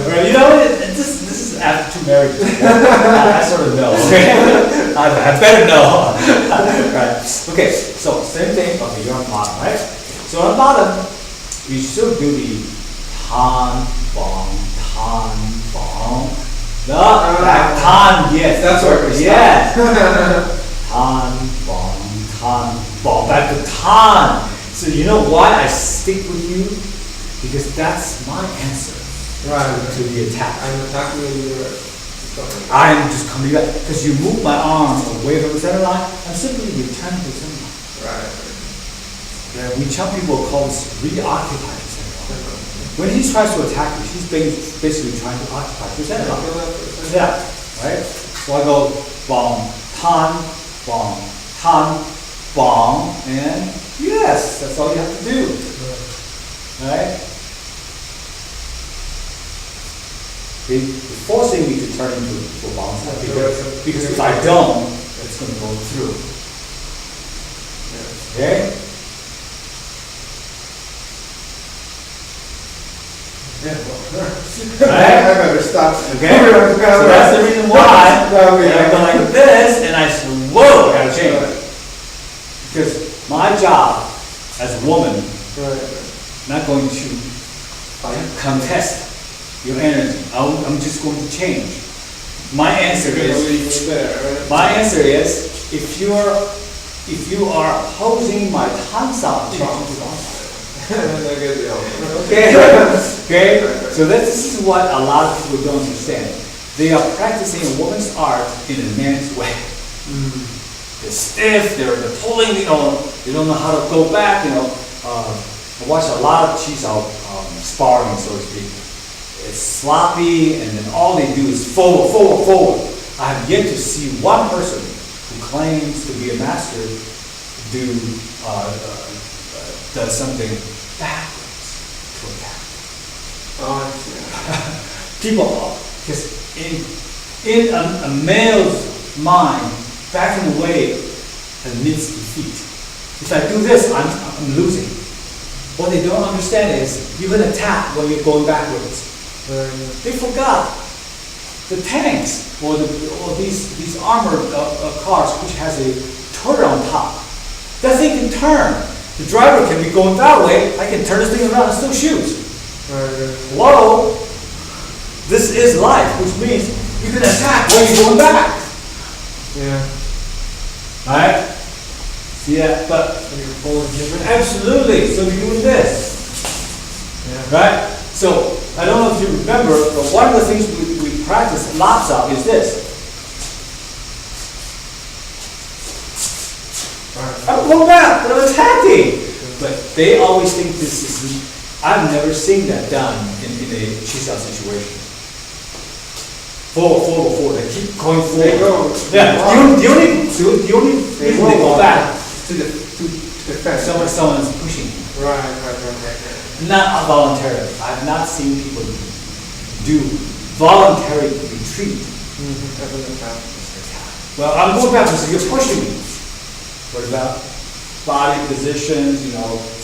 Right, you know, this is after 2 marriages. I sort of know. I better know. Right. Okay, so same thing. Okay, you're on bottom, right? So on bottom, we still do the tan, bong, tan, bong. No, that tan, yes. That's where we're yes. Tan, bong, tan, bong. Back to tan. So you know why I stick with you? Because that's my answer to the attack. I'm attacking you. I'm just coming back because you move my arms away from the center line. I'm simply returning to the center line. Right. Yeah, we Chum people call this reoccupy the center line. When he tries to attack me, he's basically trying to occupy the center line. Yeah, right. So I go bong, tan, bong, and yes, that's all you have to do. Right. They're forcing me to turn into a bounce because if I don't, it's going to go through. Okay? I better stop. Okay? So that's the reason why I go like this and I say, whoa, I gotta change. Because my job as a woman, not going to contest your energy. I'm just going to change. My answer is, if you are opposing my Tansao, okay? So this is what a lot of people don't understand. They are practicing a woman's art in a man's way. They're stiff, they're pulling, they don't know how to go back, I watch a lot of Chisao sparring, so to speak. It's sloppy, and then all they do is forward. I have yet to see one person who claims to be a master does something backwards to attack. People, because in a male's mind, backing away admits defeat. If I do this, I'm losing. What they don't understand is you can attack when you're going backwards. They forgot the tanks or these armored cars which has a turret on top. That thing can turn. The driver can be going that way. I can turn this thing around and still shoot. Hello? This is life, which means you can attack when you're going back. Yeah. Alright? Yeah, but absolutely. So we're doing this. Right? So I don't know if you remember, but one of the things we practice lots of is this. I'm going back, but I'm attacking. But they always think this is, I've never seen that done in a Chisao situation. Forward. They keep going forward. They go. Yeah. The only reason they go back to defend. Someone's pushing. Right. Not voluntarily. I've not seen people do voluntary retreat. Well, I'm going back because you're pushing me. What about body positions,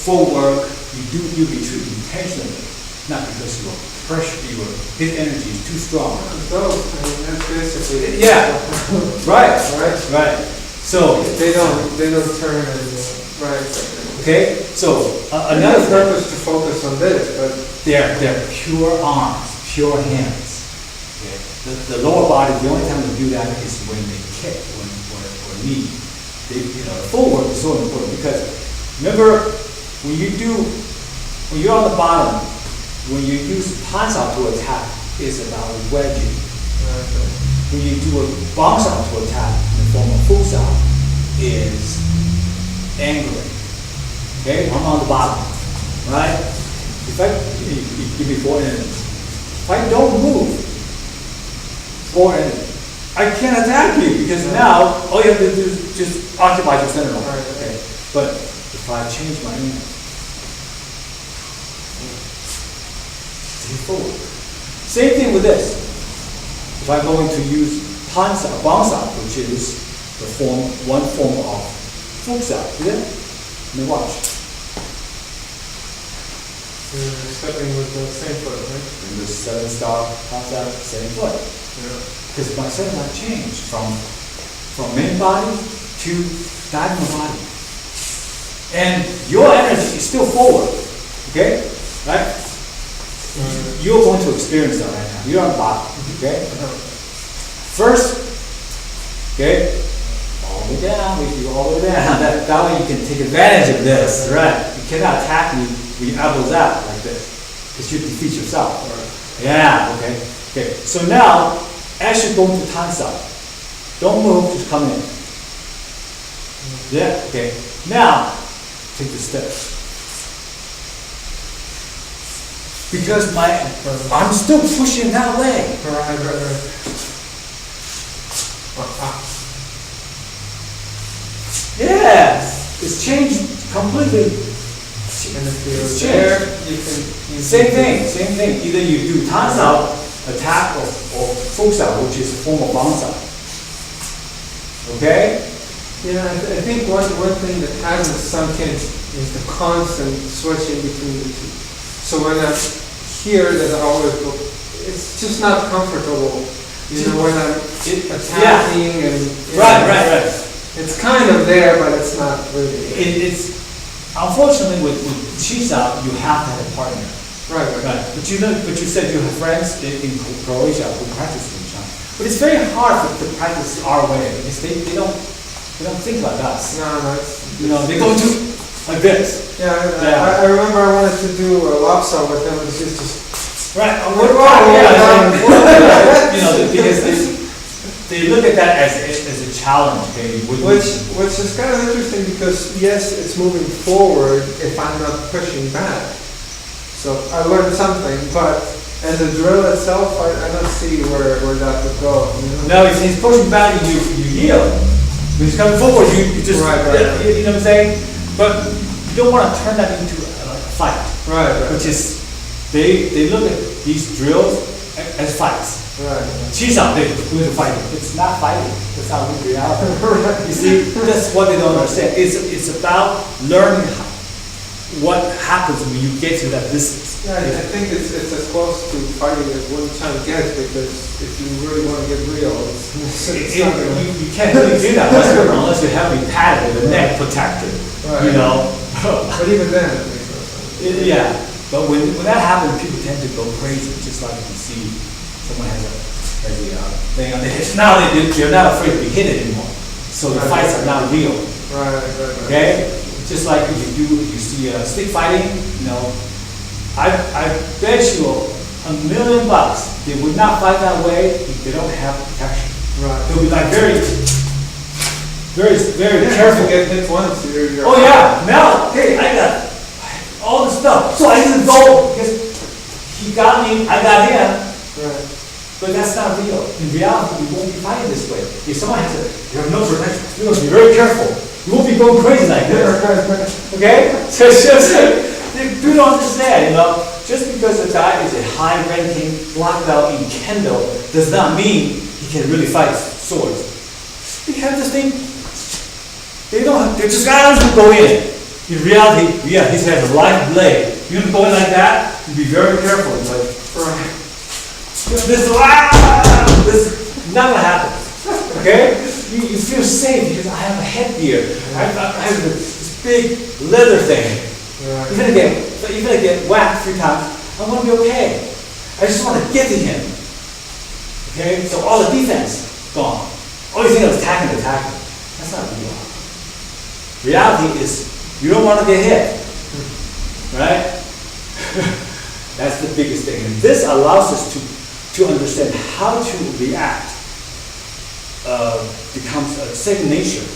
footwork? You retreat intentionally, not because you are pressure, his energy is too strong. That's basically. Yeah. Right. So they don't turn and right. Okay. So another purpose to focus on this, but they're pure arms, pure hands. Okay. The lower body, the only time they do that is when they kick or knee. The footwork is so important because remember when you're on the bottom, when you use punch out to attack, it's about wedging. When you do a bounce out to attack in the form of full out, is angling. Okay, I'm on the bottom, right? If I give me 4 enemies, if I don't move 4 enemies, I can't attack you because now all you have to do is just occupy your center line. Okay, but if I change my aim, take forward. Same thing with this. If I'm going to use bounce out, which is one form of full out, see that? Now watch. You're stepping with the same foot, right? And the 7-star bounce out, same foot. Because my center line changed from main body to diagonal body. And your energy is still forward, okay? Right? You're going to experience that right now. You're on the bottom, okay? First, okay, all the way down, we do all the way down. That way you can take advantage of this, right? You cannot attack me when you elbows out like this, because you defeat yourself. Yeah, okay. Okay, so now, as you're going to time out, don't move, just come in. Yeah, okay. Now, take the steps. Because I'm still pushing that way. Right. Yes, it's changed completely. And if you're It's there, changed. you can. Same thing. Either you do tans out, attack, or full out, which is a form of bounce out. Okay? Yeah, I think one thing that hasn't sunk in is the constant switching between the two. So when I'm here, that I always go, it's just not comfortable. You know, when I'm attacking and. Right. It's kind of there, but it's not really. It's unfortunately with cheese out, you have to have a partner. Right. But you said you have friends in Croatia who practice in China. But it's very hard to practice our way because they don't think like us. No, You know, they go to like this. Yeah, I remember I wanted to do a lobster with them, and it's just. Right. Yeah. You know, because they look at that as a challenge. Okay, Which is kind of interesting because yes, it's moving forward if I'm not pushing back. So I learned something, but as a drill itself, I don't see where that would go. You know? No, if he's pushing back, you yield. When he's coming forward, you just Right. You know what I'm saying? But you don't want to turn that into a fight. Right. Which is they look at these drills as fights. Right. Cheese out, they're doing the fighting. It's not fighting. That's not reality. You see, that's what they don't understand. It's about learning what happens when you get to that distance. Yeah, I think it's as close to fighting as one time gets because if you really want to get real, it's not gonna. You can't really do that unless you have me padded with a neck protector. Right. You know. But even then, it makes no sense. Yeah, but when that happens, people tend to go crazy. Just like you see, someone has a thing on their head. Now they're not afraid to be hit anymore. So the fights are not real. Right. Okay, just like you see stick fighting. You know, I bet you $1 million they would not fight that way if they don't have protection. Right. They'll be like very careful. You get hit once, you're Oh yeah, now, hey, I got all this stuff. So I didn't go because he got me, I got him. Right. But that's not real. In reality, we won't be fighting this way. If someone has you have no protection, you must be very careful. You won't be going crazy like this. Okay? So it's just, you don't understand, you know. Just because a guy is a high-ranking black belt in Kendo does not mean he can really fight swords. They have this thing. They're just guys who go in. In reality, yeah, he has a live blade. You go in like that, you be very careful. It's like, Right. this is not gonna happen. Okay? You feel safe because I have a headgear. I have this big leather thing. Right. Even if I get whacked 3 times, I'm gonna be okay. I just want to get to him. Okay? So all the defense gone. All you think of is attacking. That's not real. Reality is you don't want to get hit. right? That's the biggest thing. And this allows us to understand how to react. Becomes a second nature,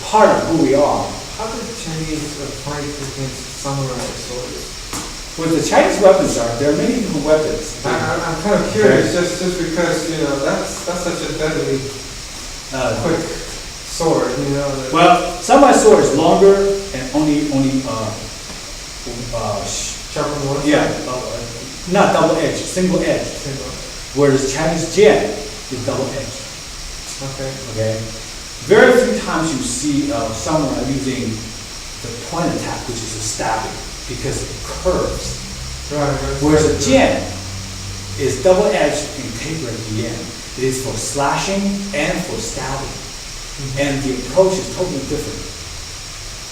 part of who we are. How did the Chinese fight against samurai swords? Well, the Chinese weapons there are many different weapons. I'm kind of curious, just because, you know, that's such a deadly, quick sword, you know. Well, samurai sword is longer and only sharp on one yeah, side? not double edged, single edged. Whereas Chinese jian is double edged. Okay. Okay. Very few times you see samurai using the point attack, which is a stabbing, because it curves. Right. Whereas a jian is double edged and tapered at the end. It is for slashing and for stabbing. And the approach is totally different.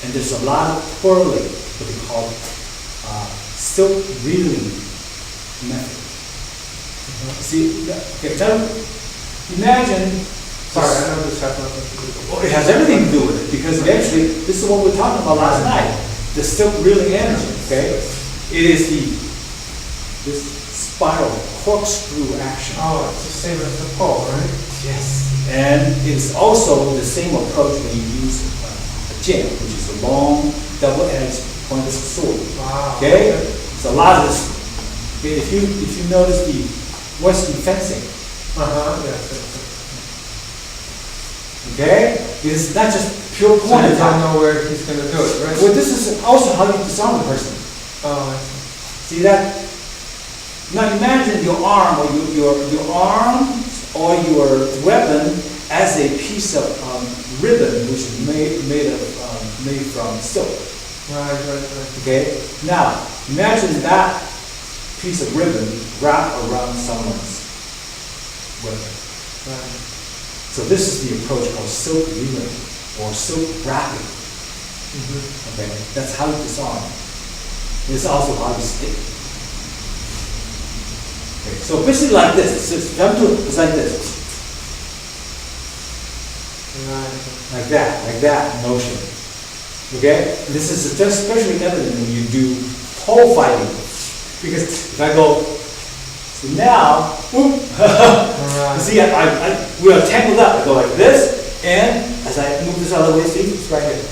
And there's a lot of twirling, what they call silk reeling method. See, okay, imagine. Sorry, I know this has nothing to do with it. Well, it has everything to do with it, because eventually, this is what we were talking about last night, the silk reeling energy, okay? It is this spiral corkscrew action. Oh, it's the same as the pole, right? Yes. And it's also the same approach when you use a jian, which is a long, double-edged pointed sword. Wow. Okay? So a lot of this, okay, if you notice the Western fencing, Yes. okay? It's not just pure So point you don't attack. know where he's going to do it, right? Well, this is also how you disarm the person. Oh, I see. See that? Now imagine your arm or your arm or your weapon as a piece of ribbon which is made from silk. Right. Okay? Now imagine that piece of ribbon wrapped around someone's weapon. Right. So this is the approach called silk reeling or silk wrapping. Okay? That's how you disarm. It's also how you stick. Okay, so basically like this. It's like this. Right. Like that motion. Okay? This is especially evident when you do pole fighting. Because if I go, so now, whoop, you see, we are tangled up. I go like this, and as I move this other way, see, it's right here.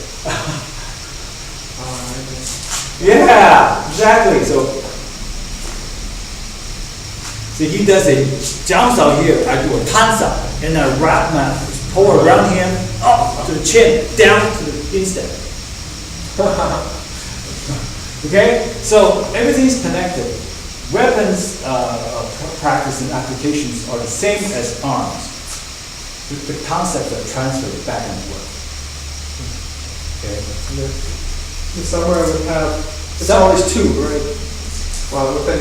Yeah, exactly. So, see, he does a jumps out here. I do a tansa, and I wrap my pole around him, up to the chin, down to the instep. Okay, so everything's connected. Weapons practice and applications are the same as arms. The concept of transfer back and forth. Okay. The samurai would have, it's always two, right?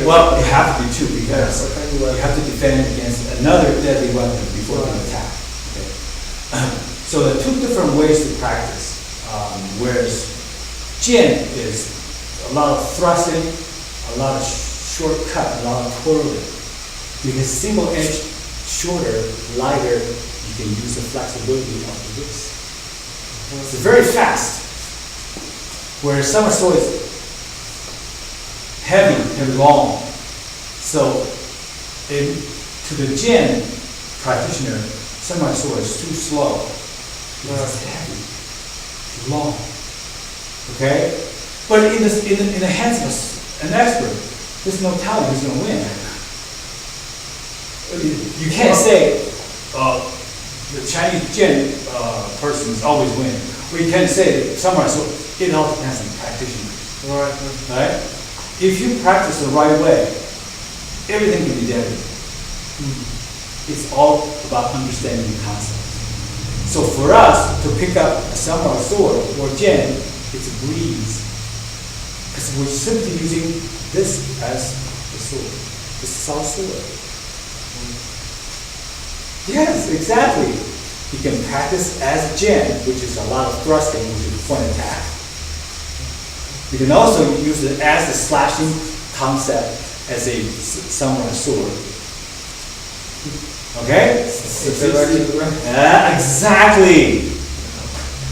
Well, you have to be two because Yeah, you have to defend against another deadly weapon before you attack. Okay. So there are two different ways to practice. Whereas jian is a lot of thrusting, a lot of shortcut, a lot of twirling. Because single edge, shorter, lighter, you can use the flexibility of the wrist. It's very fast. Whereas samurai sword is heavy and long. So to the jian practitioner, samurai sword is too slow. Because it's heavy, long. Okay? But in the hands of an expert, there's no telling who's going to win. You can't say the Chinese jian persons always win. Or you can't say that samurai sword. It all depends on the practitioner. Right? If you practice the right way, everything can be deadly. It's all about understanding the concept. So for us to pick up a samurai sword or jian, it's a breeze. Because we're simply using this as the sword. This is our sword. Yes, exactly. You can practice as jian, which is a lot of thrusting, which is point attack. You can also use it as a slashing concept as a samurai sword. Okay? Exactly.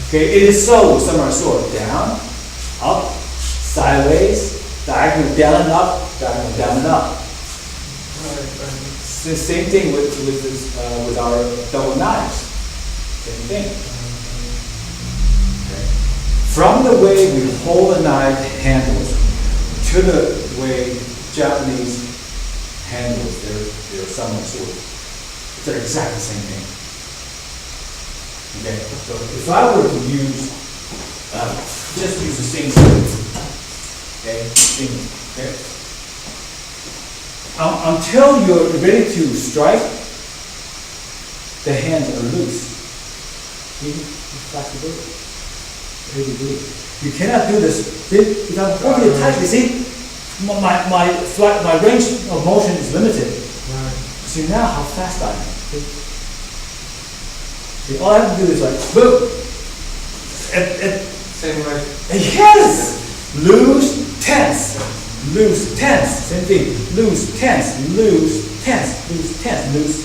Okay, it is so with samurai sword. Down, up, sideways, diagonal down and up, diagonal down and up. Right. It's the same thing with our double knives. Same thing. Okay. From the way we hold the knife handles to the way Japanese handles their samurai sword, they're exactly the same thing. Okay, so if I were to use, just use the same sword, okay, okay. Until you're ready to strike, the hands are loose. See, flexibility. You cannot do this. See, if I'm holding it tightly, see, my range of motion is limited. Right. See now how fast I am. See, all I have to do is like, boom. Same way. Yes! Loose, tense. Loose, tense. Same thing. Loose, tense. Loose, tense. Loose, tense. Loose,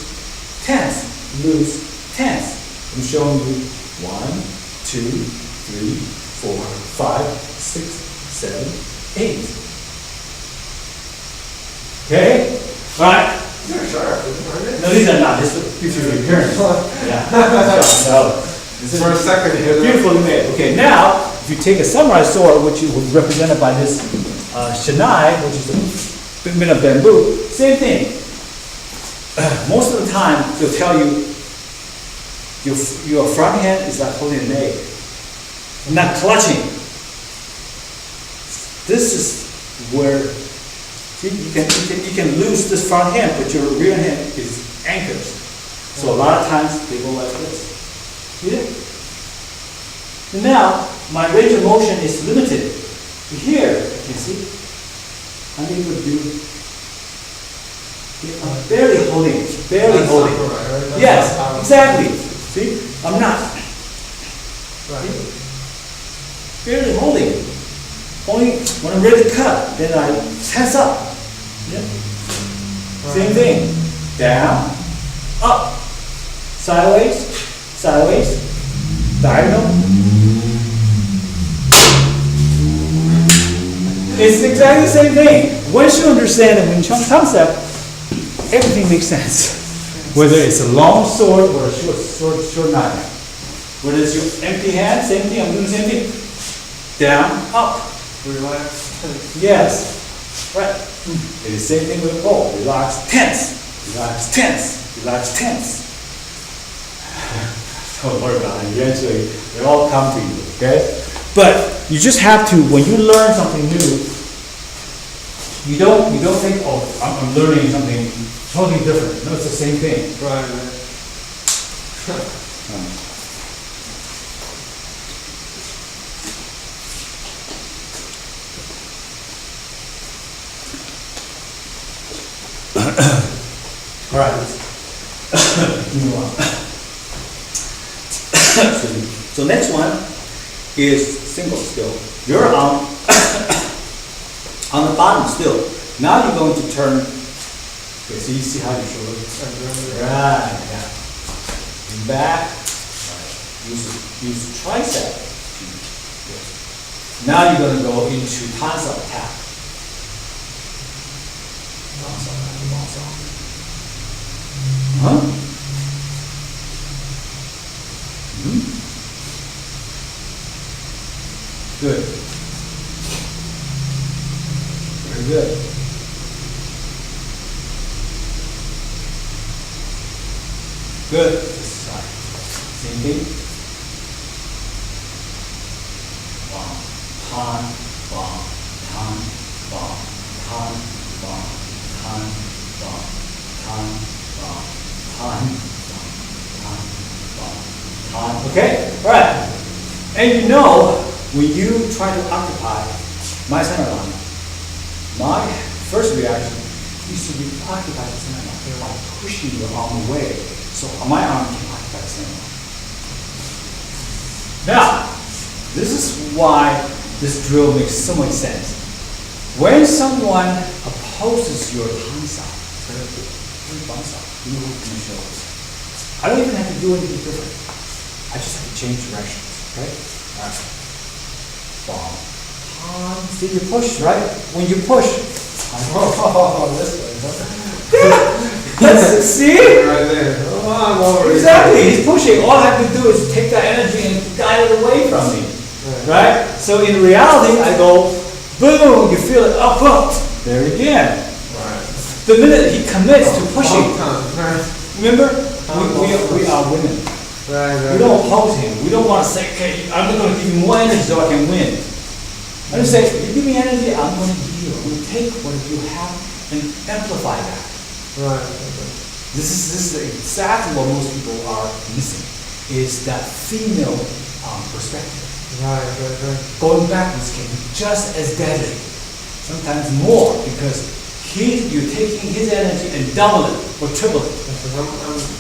tense. Loose, tense. I'm showing you 1, 2, 3, 4, 5, 6, 7, 8. Okay? Alright. They're sharp, aren't they? No, these are not. This gives you the appearance. Yeah. So, this is For a second, beautifully made. Okay, now, if you take a samurai sword, which is represented by this shinai, which is a bit of bamboo, same thing. Most of the time, they'll tell you your front hand is like holding an egg, not clutching. This is where you can lose this front hand, but your rear hand is anchored. So a lot of times they go like this. See it? And now my range of motion is limited. Here, you can see, I'm able to do. I'm barely holding, barely holding. Right? Yes, exactly. See, I'm not. Right. Barely holding. Only when I'm ready to cut, then I tense up. Yeah. Same thing. Down, up, sideways, sideways, diagonal. It's exactly the same thing. Once you understand the Wing Chun concept, everything makes sense. Whether it's a long sword or a short knife. Whether it's your empty hand, same thing, I'm doing the same thing. Down, up. Relax. Yes. Right. It's the same thing with roll. Relax, tense. Relax, tense. Relax, tense. Don't worry about it. Eventually, they all come to you, okay? But you just have to, when you learn something new, you don't think, oh, I'm learning something totally different. No, it's the same thing. Right. All right. Continue on. So next one is single still. You're on the bottom still. Now you're going to turn. Okay, so you see how you show it. Right. Yeah. Back. Right. Use tricep. Yes. Now you're going to go into tonsil attack. Huh? Mm-hmm. Good. Very good. Good. This side. Same thing. Bong, tan, bong, tan, bong, tan, bong, tan, bong, tan, bong, tan, bong, tan, bong, tan. Okay? Alright. And you know, when you try to occupy my center line, my first reaction is to occupy the center line by pushing your arm away, so my arm can occupy the center line. Now, this is why this drill makes so much sense. When someone opposes your tansao, you know who can show us. I don't even have to do anything different. I just have to change directions. Okay? Alright. Bong, tan, See, you push, right? When you push, this way, yes, see? Right there. Oh, I'm over it. Exactly, he's pushing. All I have to do is take that energy and guide it away from me, right? So in reality, I go, boom, you feel it up, up. There again. Right. The minute he commits to pushing, Right. remember, we are women. Right. We don't oppose him. We don't want to say, okay, I'm going to give you more energy so I can win. I just say, you give me energy, I'm going to give you. I'm going to take what you have and amplify that. Right. This is exactly what most people are missing, is that female perspective. Right. Going backwards can be just as deadly, sometimes more, because you're taking his energy and double it or triple it.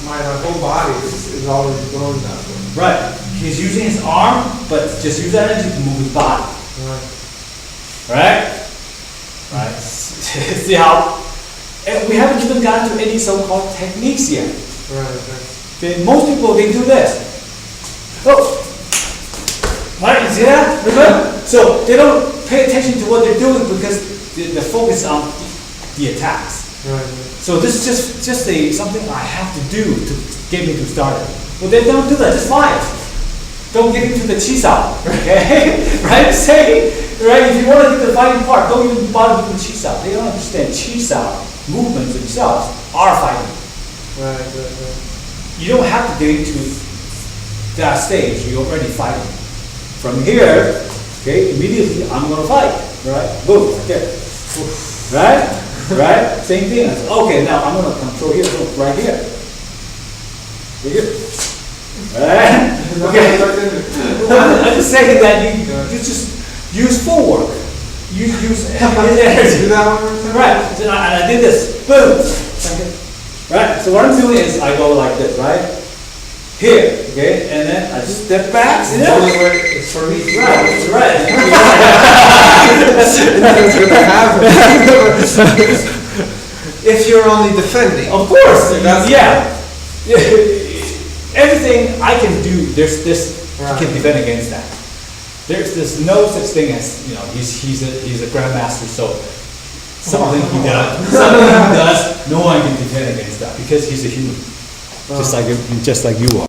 My whole body is always going that way. Right. He's using his arm, but just use that energy to move his body. Right. Right? Right. See how? And we haven't even gotten to any so-called techniques yet. Right. Okay, most people, they do this. Oh! Right, you see that? Remember? So they don't pay attention to what they're doing because the focus on the attacks. Right. So this is just something I have to do to get me to start it. Well, they don't do that, just fight. Don't get into the chi sao, okay? Right? Say, right, if you want to get the fighting part, don't even bother with the chi sao. They don't understand chi sao movements themselves are fighting. Right. You don't have to get into that stage, you're already fighting. From here, okay, immediately I'm gonna fight, right? Boom, right there. Right? Right? Same thing. Okay, now I'm gonna control here, so right here. Right here. Right? Okay. I'm just saying that you just use full work. You use energy. Do that one more time? Right. So I did this. Boom. Right. So what I'm doing is I go like this, right? Here, okay, and then I step back. It's only where it's for me. Right. Right. Nothing's gonna happen. If you're only defending. Of course. That's- Yeah. Everything I can do, there's this. You can defend against that. There's no such thing as, you know, he's a grandmaster, so something he does, no one can defend against that because he's a human, just like you are.